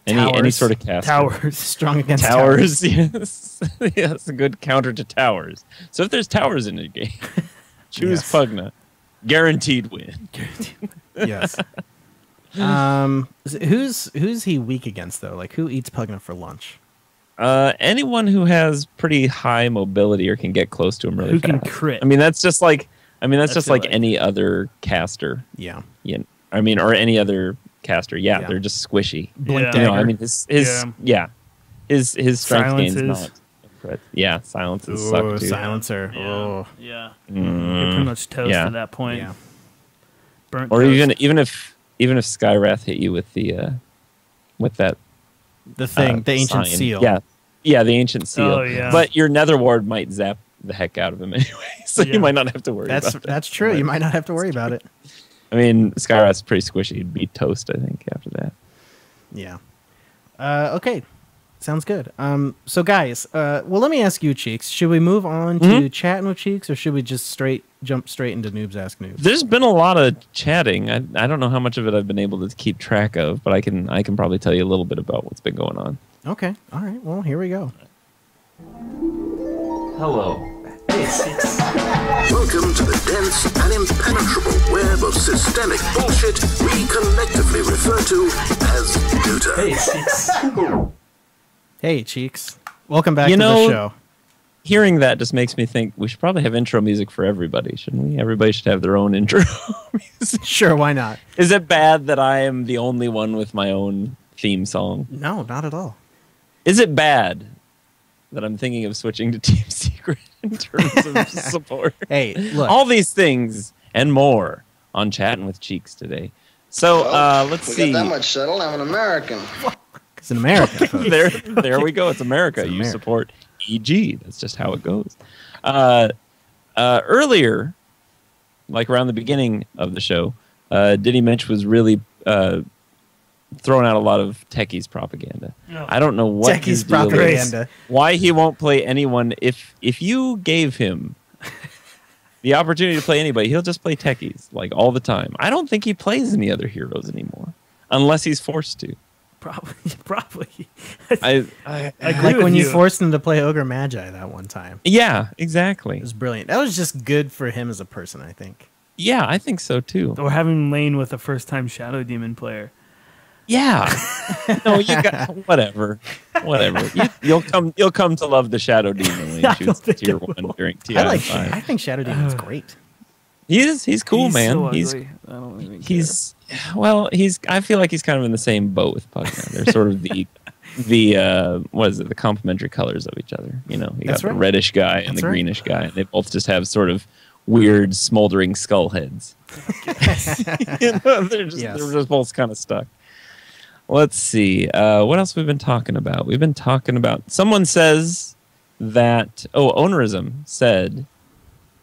Any sort of caster. Towers. Strong against Towers, yes. Yeah, that's a good counter to towers. So if there's towers in your game, choose Yes. Pugna. Guaranteed win. Yes. Who's he weak against though? Like who eats Pugna for lunch? Anyone who has pretty high mobility or can get close to him really Who fast. can crit. I mean, that's just like just feel like like- any other caster. Yeah. Yeah. I mean, or any other caster. Yeah, Yeah. they're just squishy. Blink Yeah. You know, I dagger. mean, his strength gain's Silences. not. Yeah, silences Ooh, suck too. silencer. Yeah. Oh. Yeah. Mm, You're pretty much toast yeah. at that point. Yeah. Burnt Or toast. even if Skywrath hit you with that The thing, the ancient sign. seal. Yeah, the ancient seal. Oh, yeah. But your nether ward might zap the heck out of him anyway, so Yeah. you might not have to worry That's about that. that's true. You might not have to worry about it. I mean, Skywrath's pretty squishy. He'd be toast, I think, after that. Yeah. Okay. Sounds good. So guys, well, let me ask you, Cheeks. Should we move on to chatting with Cheeks, or should we just jump straight into Noobs Ask Noobs? There's been a lot of chatting. I don't know how much of it I've been able to keep track of, but I can probably tell you a little bit about what's been going on. Okay. All right. Well, here we go. Hello. Welcome to the dense and impenetrable web of systemic bullshit we collectively refer to as Dota. Hey, Cheeks. Welcome back You to know- the show. Hearing that just makes me think we should probably have intro music for everybody, shouldn't we? Everybody should have their own intro music. Sure, why not? Is it bad that I am the only one with my own theme song? No, not at all. Is it bad that I'm thinking of switching to Team Secret in terms of support? Hey, look. All these things and more on Chatting with Cheeks today. So let's see. got that much settled. I'm an American. It's in America, folks. there we go. It's America. It's You America. support EG. That's just how it goes. Earlier, like around the beginning of the show, Diddy Mitch was really throwing out a lot of techies propaganda. No. I don't know what his Techies deal is, propaganda. why he won't play anyone. If you gave him the opportunity to play anybody, he'll just play techies like all the time. I don't think he plays any other heroes anymore unless he's forced to. Probably. I agree Like with when you you. forced him to play Ogre Magi that one time. yeah, exactly. It was brilliant. That was just good for him as a person, I think. Yeah, I think so too. Or having lane with a first-time Shadow Demon player. Yeah. No, you got whatever. You'll come to love the Shadow Demon when I he don't shoots think tier I will. 1 during I TI5. think Shadow Demon's great. He's cool, He's man. so he's ugly. I don't even I feel like he's kind of in the same boat with Pugna. They're sort of the what is it, the complementary colors of each other. You know, you That's got right. the reddish guy and That's the right. greenish guy, and they both just have sort of weird smoldering skull heads. You know, they're just both kind of stuck. Let's see. What else we've been talking about? We've been talking about. Someone says that. Oh, Onerism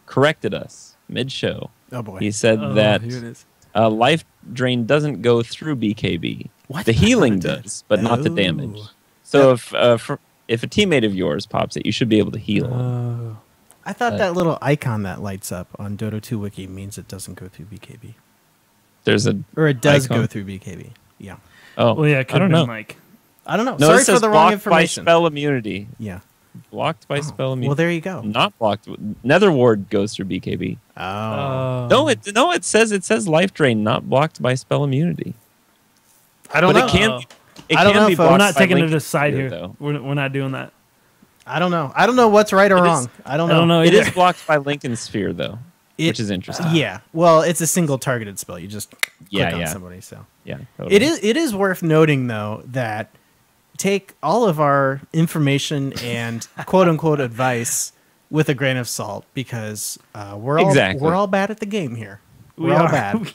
corrected us mid-show. Oh, boy. He said Oh, that here it is. life drain doesn't go through BKB. What? The I healing thought it did. does, but not the Oh. damage. So if a teammate of yours pops it, you should be able to heal him. Oh. I thought that little icon that lights up on Dota 2 Wiki means it doesn't go through BKB. There's a Or it does icon? go through BKB. Yeah. oh Well, yeah, it I could have don't been know. like... I don't know. No, Sorry it says for the wrong blocked information. by spell immunity. Yeah. Blocked by spell immunity. Well, there you go. Not blocked. Nether ward goes through BKB. Oh. No, it says life drain, not blocked by spell immunity. I don't But know. it can. It I don't can know be if blocked I'm not by taking Lincoln it aside Sphere, here. though. We're not doing that. I don't know. I don't know what's right or It is- wrong. I don't know. I don't know It either. is blocked by Lincoln Sphere, though, which is interesting. Yeah. Well, it's a single targeted spell. You just Yeah, click on yeah. somebody. So Yeah, totally. it is worth noting though that take all of our information and quote unquote advice with a grain of salt because we're all bad at the game here. We're all bad.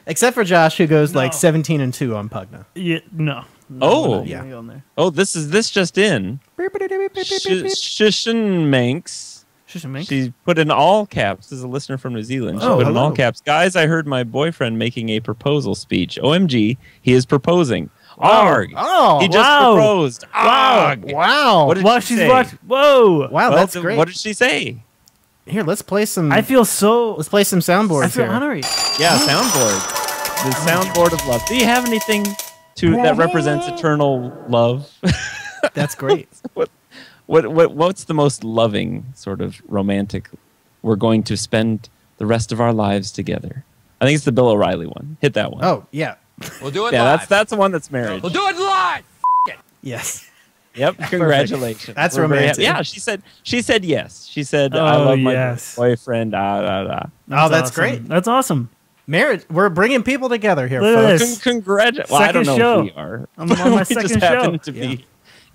Except for Josh, who goes like No. 17-2 on Pugna. Yeah, no. Oh. we're not Yeah. gonna go in there. Oh, this just in. Shishin Manx. She put in all caps. This is a listener from New Zealand. She Oh, put in all hello. caps. Guys, I heard my boyfriend making a proposal speech. OMG, he is proposing. Wow. Arg. Oh, He just wow. proposed. Arg. wow. What did Wow, she she's say? watched. Whoa. Wow, Well, that's great. What did she say? Here, let's play some. I feel so. Let's play some soundboards I feel here. honored. Yeah, soundboard. The soundboard of love. Do you have anything that represents eternal love? That's great. What's the most loving sort of romantic? We're going to spend the rest of our lives together. I think it's the Bill O'Reilly one. Hit that one. Oh yeah, We'll do it yeah. live. That's the one that's marriage. We'll do it live. yes. Yep. Congratulations. That's We're very romantic. happy. Yeah, she said yes. She said I Oh, love my yes. boyfriend. That's awesome. great. That's awesome. Marriage. We're bringing people together here, Look at folks. this. Congratulations. Well, I don't know Second show. if we are. I'm on my We just second happen show. to be.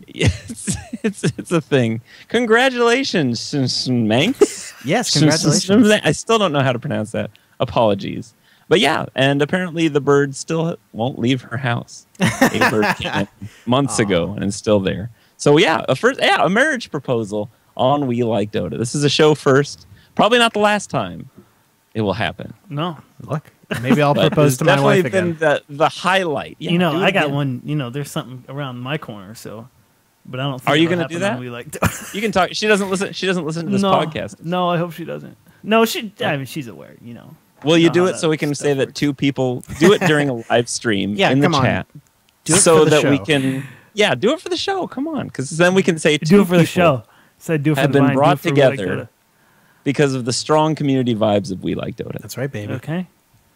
Yes, it's a thing. Congratulations, Manx. Yes, congratulations. I still don't know how to pronounce that. Apologies. But yeah, and apparently the bird still won't leave her house. A bird came in months ago and is still there. So yeah, a marriage proposal on We Like Dota. This is a show first. Probably not the last time it will happen. No. Look, maybe I'll But propose it's to my wife definitely again. been the highlight. Yeah, You know, do it I got again. one. You know, there's something around my corner, so. But I don't think Are you it'll gonna do happen that? when We Like You can talk. She doesn't listen to this podcast. No, I hope she doesn't. No, I mean, she's aware, you know. Will you know do how it so that we can stuff say that works. two people do it during a live stream Yeah, in the come on. chat, Do it so for the that show. we can do it for the show. Come on, because then we can say Do two it for the people show. Said do it for have the been vine, do brought it for We Like together Dota. because of the strong community vibes of We Like Dota. That's right, baby. Okay.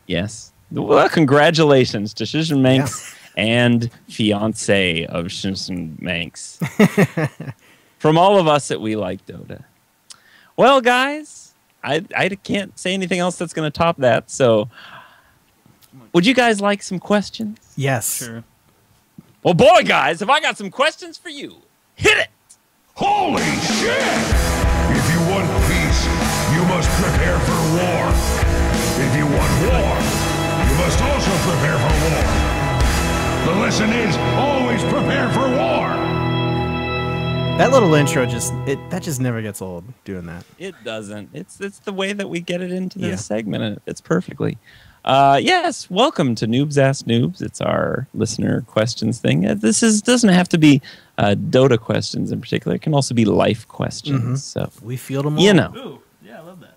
Yes. Well, congratulations to Shizen Manx and fiance of Shizen Manx. From all of us at We Like Dota. Well, guys, I can't say anything else that's going to top that. So, would you guys like some questions? Yes. Sure. Well, boy, guys, have I got some questions for you. Hit it! Holy shit! If you want peace, you must prepare for war. If you want war, you must also prepare for war. The lesson is always prepare for war. That little intro just never gets old doing that. It doesn't. It's the way that we get it into this Yeah. segment, and it's perfectly. Yes, welcome to Noobs Ask Noobs. It's our listener questions thing. This doesn't have to be Dota questions in particular. It can also be life questions. So We field them all. you know, Ooh, yeah, I love that.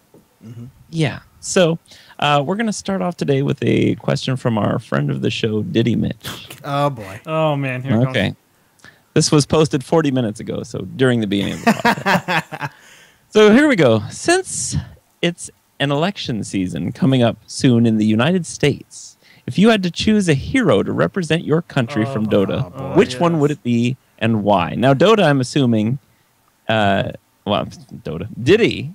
yeah. So we're gonna start off today with a question from our friend of the show, Diddy Mitch. Oh boy. Oh man, here it Okay. comes. This was posted 40 minutes ago, so during the beginning of the podcast. So here we go. Since it's an election season coming up soon in the United States, if you had to choose a hero to represent your country from Dota, boy. which one would it be and why? Now, Dota, I'm assuming, Diddy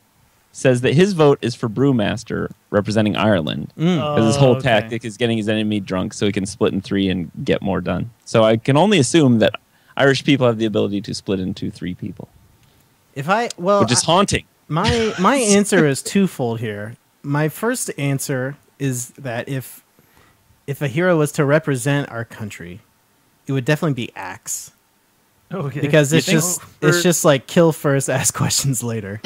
says that his vote is for Brewmaster representing Ireland. Because his whole okay. tactic is getting his enemy drunk so he can split in three and get more done. So I can only assume that Irish people have the ability to split into three people, which is haunting. My answer is twofold here. My first answer is that if a hero was to represent our country, it would definitely be Axe. Okay. Because You it's think just like kill first, ask questions later.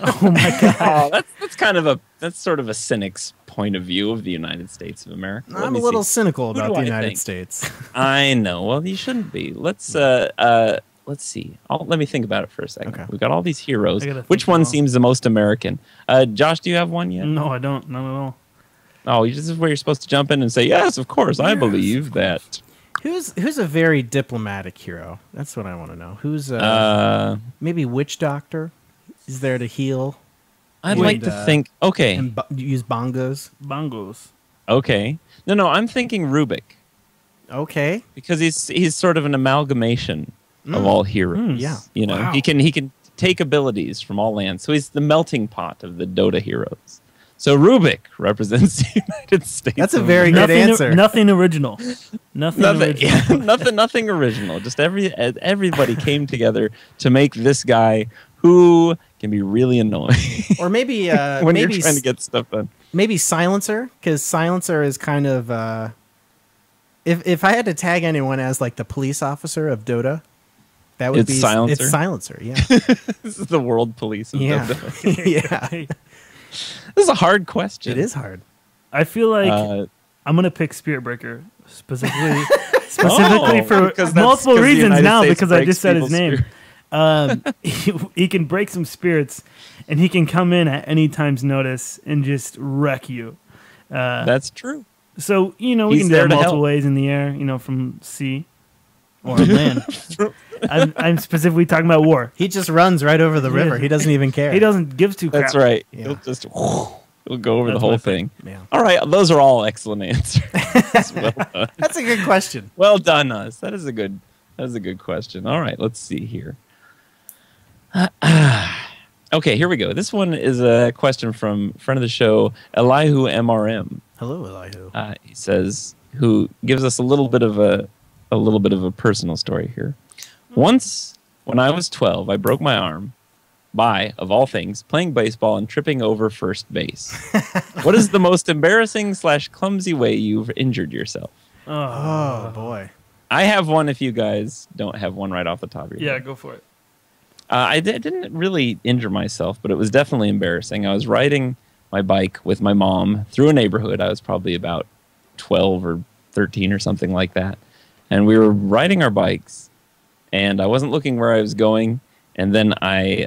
oh my god. Oh, that's sort of a cynic's point of view of the United States of America. Let I'm me a little see. cynical Who about do the I United think? States. I know. Well, you shouldn't be. Let's see. Let me think about it for a second. Okay. We've got all these heroes. I gotta think Which one now. seems the most American? Josh, do you have one yet? No, I don't. Not at all. Oh, this is where you're supposed to jump in and say, yes, of course, I believe that. Who's a very diplomatic hero? That's what I want to know. Who's maybe Witch Doctor is there to heal I'd And, like to think, okay, and use bongos. Bongos. okay. No, I'm thinking Rubik. Okay. Because he's sort of an amalgamation of all heroes. Yeah. You know, he can take abilities from all lands. So he's the melting pot of the Dota heroes. So Rubik represents the United States. That's a of very good America. answer. Nothing original. Nothing original. nothing original. Just everybody came together to make this guy who can be really annoying Or maybe when maybe you're trying to get stuff done. maybe Silencer, because Silencer is kind of if I had to tag anyone as like the police officer of Dota, that would It's be Silencer? It's Silencer, yeah. This is the world police of Yeah. Dota. Yeah. This is a hard question. It is hard. I feel like I'm gonna pick Spirit Breaker specifically for because that's multiple 'cause the reasons United now States because I breaks just said his people's name. spirit. he can break some spirits, and he can come in at any time's notice and just wreck you. That's true. So, we He's can do there it to multiple help. ways in the air, from sea or land. I'm specifically talking about war. He just runs right over the river. He doesn't even care. He doesn't give two craps. That's right. Yeah. He'll just he'll go over That's the whole my thing. Yeah. All right, those are all excellent answers. Well done. That's a good question. Well done, us. That is a good question. All right, let's see here. Okay, here we go. This one is a question from friend of the show, Elihu MRM. Hello, Elihu. He says, who gives us a little bit of a personal story here. Once, when I was 12, I broke my arm by, of all things, playing baseball and tripping over first base. What is the most embarrassing / clumsy way you've injured yourself? Oh, boy. I have one if you guys don't have one right off the top of your Yeah, head. go for it. I didn't really injure myself, but it was definitely embarrassing. I was riding my bike with my mom through a neighborhood. I was probably about 12 or 13 or something like that. And we were riding our bikes, and I wasn't looking where I was going. And then I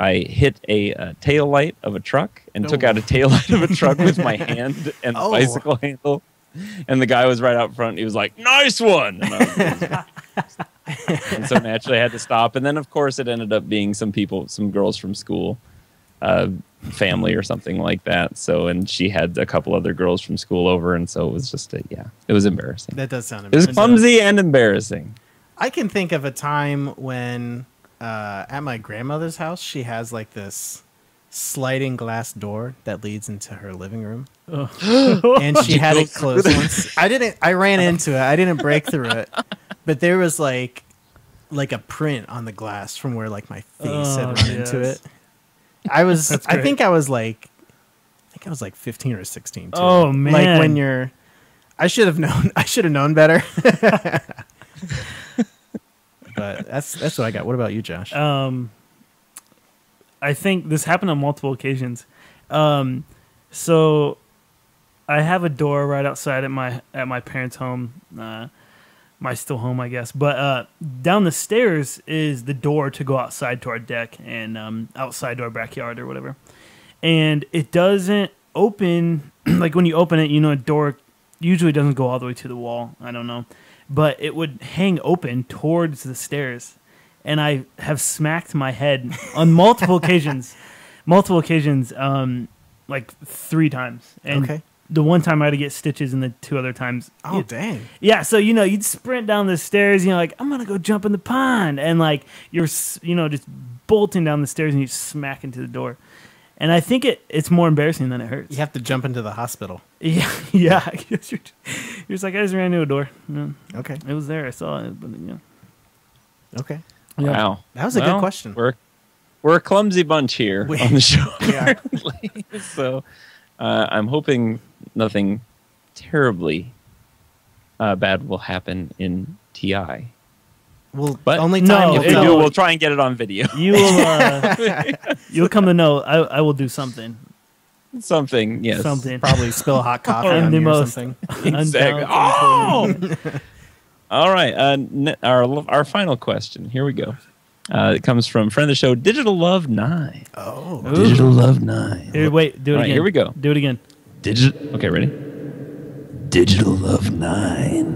hit a tail light of a truck and took out a tail light of a truck with my hand and the bicycle handle. And the guy was right out front. He was like, "Nice one!" And so naturally I had to stop. And then, of course, it ended up being some girls from school, family or something like that. So, and she had a couple other girls from school over. And so it was just it was embarrassing. That does sound It was embarrassing. clumsy and embarrassing. I can think of a time when at my grandmother's house, she has like this sliding glass door that leads into her living room. And she had it closed once. I ran into it. I didn't break through it. But there was like a print on the glass from where like my face had run into it. I think I was like 15 or 16 too. Oh, man. Like when I should have known better. But that's what I got. What about you, Josh? I think this happened on multiple occasions. So I have a door right outside at my parents' home, my still home, I guess. But down the stairs is the door to go outside to our deck and outside to our backyard or whatever. And it doesn't open like when you open it. A door usually doesn't go all the way to the wall. I don't know, but it would hang open towards the stairs. And I have smacked my head on multiple occasions, like 3 times. And okay. The one time I had to get stitches, and the 2 other times. Oh, dang. Yeah, so, you'd sprint down the stairs, like, I'm going to go jump in the pond. And, like, you're, just bolting down the stairs, and you smack into the door. And I think it's more embarrassing than it hurts. You have to jump into the hospital. Yeah. I guess you're just like, I just ran into a door. Yeah. Okay. It was there. I saw it, but, yeah. Okay. Yeah. Wow. That was a good question. We're a clumsy bunch here on the show. Yeah. So I'm hoping nothing terribly bad will happen in TI. Well, But only No, time If will we tell. do, we'll try and get it on video. You will, you'll come to know. I will do something. Something, yes. Something. Probably spill hot coffee I'm on the you or most- something. Exactly. Oh! All right. Our final question. Here we go. It comes from friend of the show, Digital Love 9. Oh. Ooh. Digital Love 9. Here, wait, do it All right, again. here we go. Do it again. Okay, ready? Digital Love 9.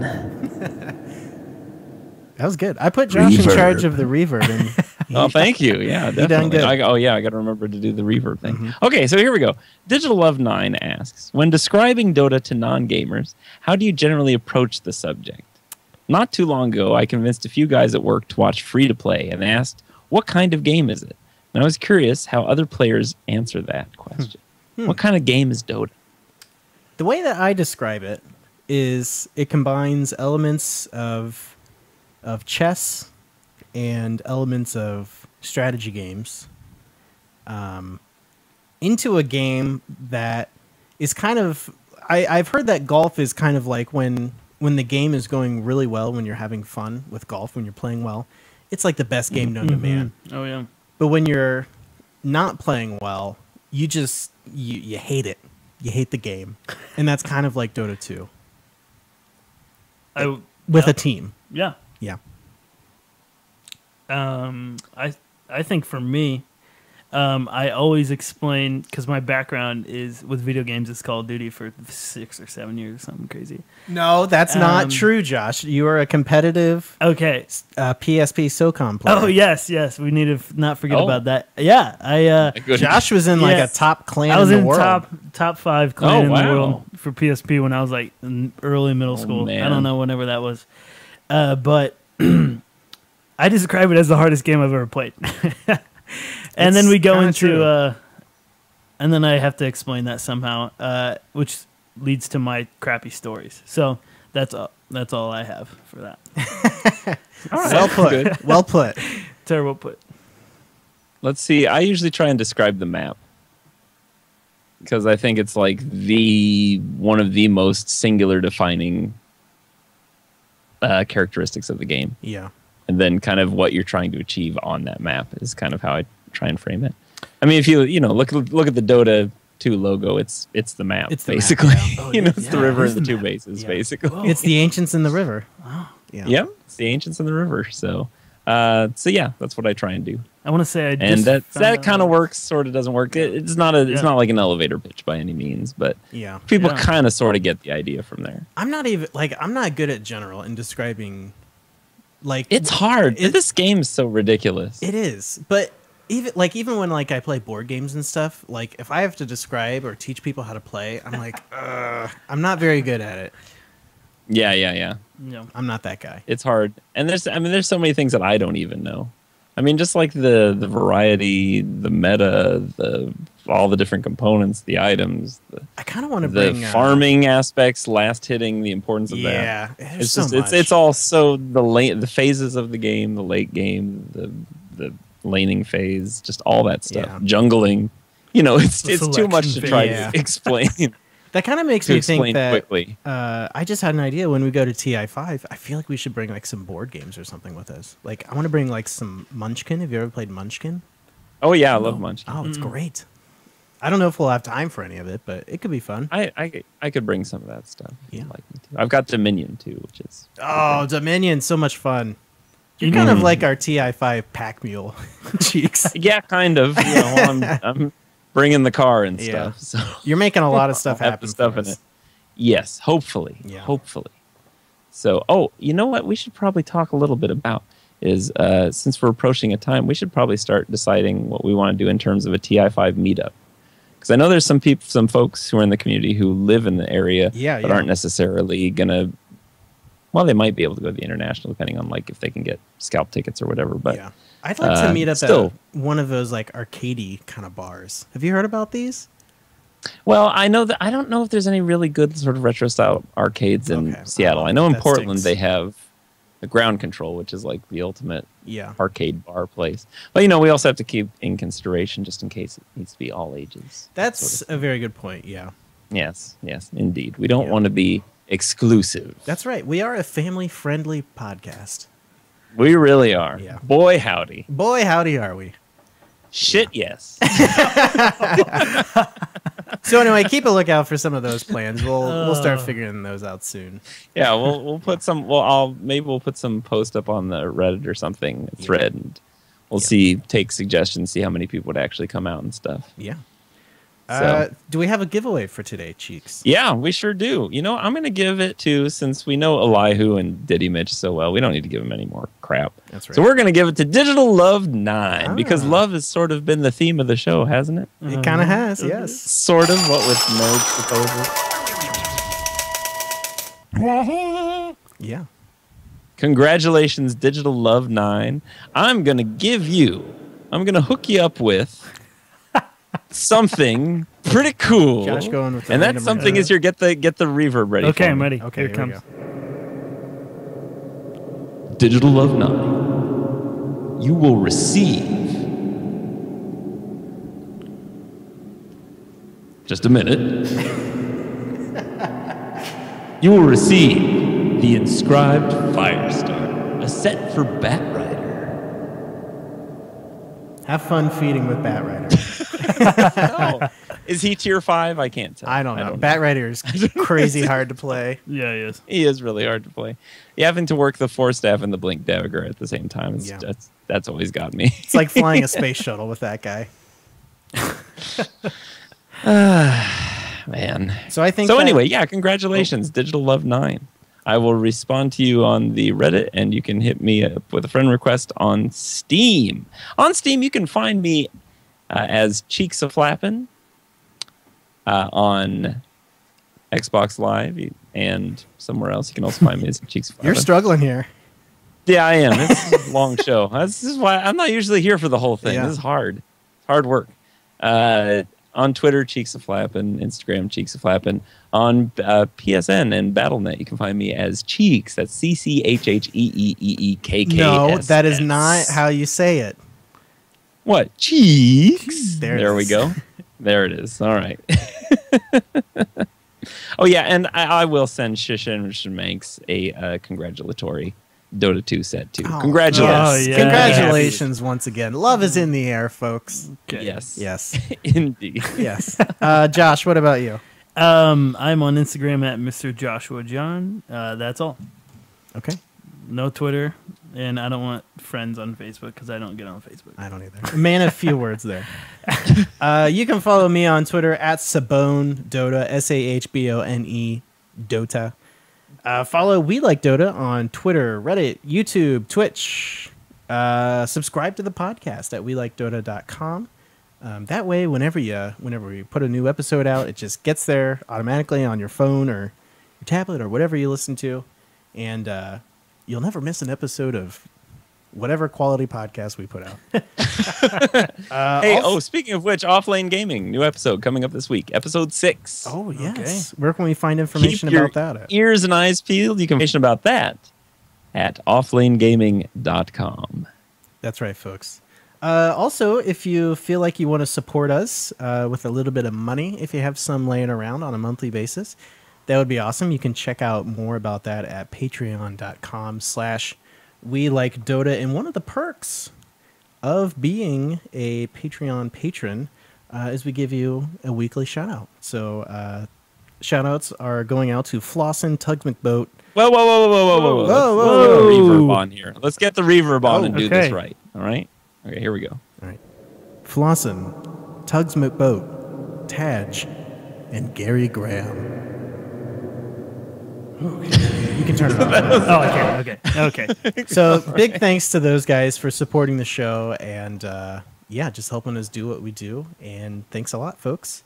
That was good. I put Josh in Reverb. charge of the reverb. And Oh, thank you. Yeah, definitely. done good. I got to remember to do the reverb thing. Okay, so here we go. Digital Love 9 asks, when describing Dota to non-gamers, how do you generally approach the subject? Not too long ago, I convinced a few guys at work to watch free-to-play and asked, what kind of game is it? And I was curious how other players answer that question. What kind of game is Dota? the way that I describe it is it combines elements of chess and elements of strategy games into a game that is kind of... I've heard that golf is kind of like when the game is going really well, when you're having fun with golf, when you're playing well, it's like the best game known to man. Oh, yeah. But when you're not playing well, you just you hate it. You hate the game. And that's kind of like Dota 2. With a team. Yeah. Yeah. I think for me, I always explain, because my background is with video games. It's Call of Duty for 6 or 7 years or something crazy. No, that's not true, Josh. You are a competitive PSP SOCOM player. Oh, yes. We need to not forget about that. Yeah, Josh was in like a top clan I was in the world. top 5 clan in the world for PSP when I was like in early middle school. Man. I don't know whenever that was. But I describe it as the hardest game I've ever played. And then we go into, and then I have to explain that somehow, which leads to my crappy stories. So that's all I have for that. Right. Well put. Good. Well put. Terrible put. Let's see. I usually try and describe the map because I think it's like one of the most singular defining characteristics of the game. Yeah. And then kind of what you're trying to achieve on that map is kind of how I try and frame it. I mean, if you look at the Dota 2 logo, it's the map. It's basically map, yeah. It's the river and the 2 bases basically. Whoa. It's the ancients in the river. Oh. Yeah. Yep, it's the ancients in the river. So yeah, that's what I try and do. I want to say and that kind of works, sort of doesn't work. It's not like an elevator pitch by any means, but people kind of sort of get the idea from there. I'm not good at general in describing. Like, it's hard. This game's so ridiculous. It is, but even when like I play board games and stuff, like if I have to describe or teach people how to play, I'm like, I'm not very good at it. Yeah. No, I'm not that guy. It's hard, and there's so many things that I don't even know. I mean, just like the variety, the meta, all the different components, the items. I kind of want to bring the farming aspects, last hitting, the importance of that. Yeah, it's just it's also the phases of the game, the late game, the laning phase, just all that stuff. Yeah. Jungling, it's too much to try to explain. That kind of makes me think that quickly. I just had an idea. When we go to TI5, I feel like we should bring like some board games or something with us. Like I want to bring like some Munchkin. Have you ever played Munchkin? Oh yeah, I love Munchkin. Oh, it's great. I don't know if we'll have time for any of it, but it could be fun. I could bring some of that stuff. Yeah, like me too. I've got Dominion too, which is Dominion, so much fun. You're kind of like our TI5 pack mule, Cheeks. Yeah, kind of. I'm bringing the car and stuff. So you're making a lot of stuff happen. Stuff in it. Yes, hopefully. Yeah. Hopefully. So, you know what we should probably talk a little bit about is since we're approaching a time, we should probably start deciding what we want to do in terms of a TI5 meetup. Because I know there's some folks who are in the community who live in the area but aren't necessarily gonna. Well, they might be able to go to the international, depending on like if they can get scalp tickets or whatever. But I'd like to meet up at one of those like arcadey kind of bars. Have you heard about these? Well, I don't know if there's any really good sort of retro style arcades in Seattle. I know in Portland they have the Ground Control, which is like the ultimate arcade bar place. But we also have to keep in consideration just in case it needs to be all ages. That's a very good point. Yeah. Yes, indeed. We don't want to be exclusive. That's right. We are a family-friendly podcast. We really are. Yeah. Boy, howdy. Boy, howdy are we. Shit, yes. So anyway, keep a lookout for some of those plans. We'll start figuring those out soon. Yeah, we'll put some. Maybe we'll put some post up on the Reddit or something, thread, and we'll take suggestions, see how many people would actually come out and stuff. Yeah. So, do we have a giveaway for today, Cheeks? Yeah, we sure do. I'm going to give it to, since we know Elihu and Diddy Mitch so well, we don't need to give him any more crap. That's right. So we're going to give it to Digital Love 9, because love has sort of been the theme of the show, hasn't it? It kind of has, yes. Sort of, what with Nerd's proposal. Yeah. Congratulations, Digital Love 9. I'm going to hook you up with something pretty cool. Josh going with and that something is get the reverb ready. Okay, I'm ready. Okay, here it comes. Digital Love 9. You will receive. Just a minute. You will receive the inscribed Firestar, a set for Bat Rider. Have fun feeding with Bat Rider. Oh, is he tier 5? I can't tell. I don't know. Bat Rider is crazy hard to play. Yeah, he is. He is really hard to play. Yeah, having to work the Force Staff and the Blink Dagger at the same time, that's always got me. It's like flying a space shuttle with that guy. Man. So I think. So anyway, yeah, congratulations, Digital Love 9. I will respond to you on the Reddit, and you can hit me up with a friend request on Steam. On Steam, you can find me as Cheeks a Flappin' on Xbox Live and somewhere else. You can also find me as Cheeks a Flappin'. You're struggling here. Yeah, I am. It's a long show. This is why I'm not usually here for the whole thing. Yeah. This is hard. It's hard work. On Twitter, Cheeks a Flappin'. Instagram, Cheeks a Flappin'. On PSN and Battle.net, you can find me as Cheeks. That's CCHHEEEEKK. No, that is not how you say it. What? Cheeks? There we it is. go. There it is. All right. Oh, yeah, and I will send Shishin Manx a congratulatory Dota 2 set, too. Oh, Congratulations. Oh, yeah. Congratulations once again. Love is in the air, folks. Okay. Yes. Yes. Indeed. Yes. Josh, what about you? I'm on Instagram at Mr. Joshua John. That's all. Okay. No Twitter, and I don't want friends on Facebook because I don't get on Facebook. I don't either. Man of few words there. You can follow me on Twitter at Sabone Dota, SAHBONE Dota. Follow We Like Dota on Twitter, Reddit, YouTube, Twitch. Subscribe to the podcast at WeLikeDota.com. That way, whenever we put a new episode out, it just gets there automatically on your phone or your tablet or whatever you listen to, and you'll never miss an episode of whatever quality podcast we put out. Speaking of which, Offlane Gaming, new episode coming up this week, episode 6. Oh, yes. Okay. Where can we find information Keep your about that? ears and eyes peeled. You can find information about that at offlanegaming.com. That's right, folks. Also, if you feel like you want to support us with a little bit of money, if you have some laying around on a monthly basis, that would be awesome. You can check out more about that at patreon.com/WeLikeDota. And one of the perks of being a Patreon patron is we give you a weekly shout out. So shout outs are going out to Flossin, Tugs McBoat. Whoa. Whoa. Let's get the reverb on here. Let's get the reverb on and do okay. this right. All right? Okay, here we go. All right. Flossin, Tugs McBoat, Taj, and Gary Graham. You can turn it off. Oh, okay. So big thanks to those guys for supporting the show and just helping us do what we do. And thanks a lot, folks.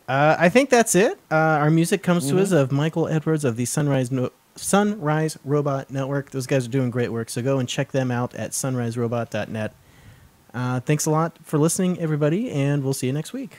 I think that's it. Our music comes to us of Michael Edwards of the Sunrise Robot Network. Those guys are doing great work, so go and check them out at sunriserobot.net. Thanks a lot for listening, everybody, and we'll see you next week.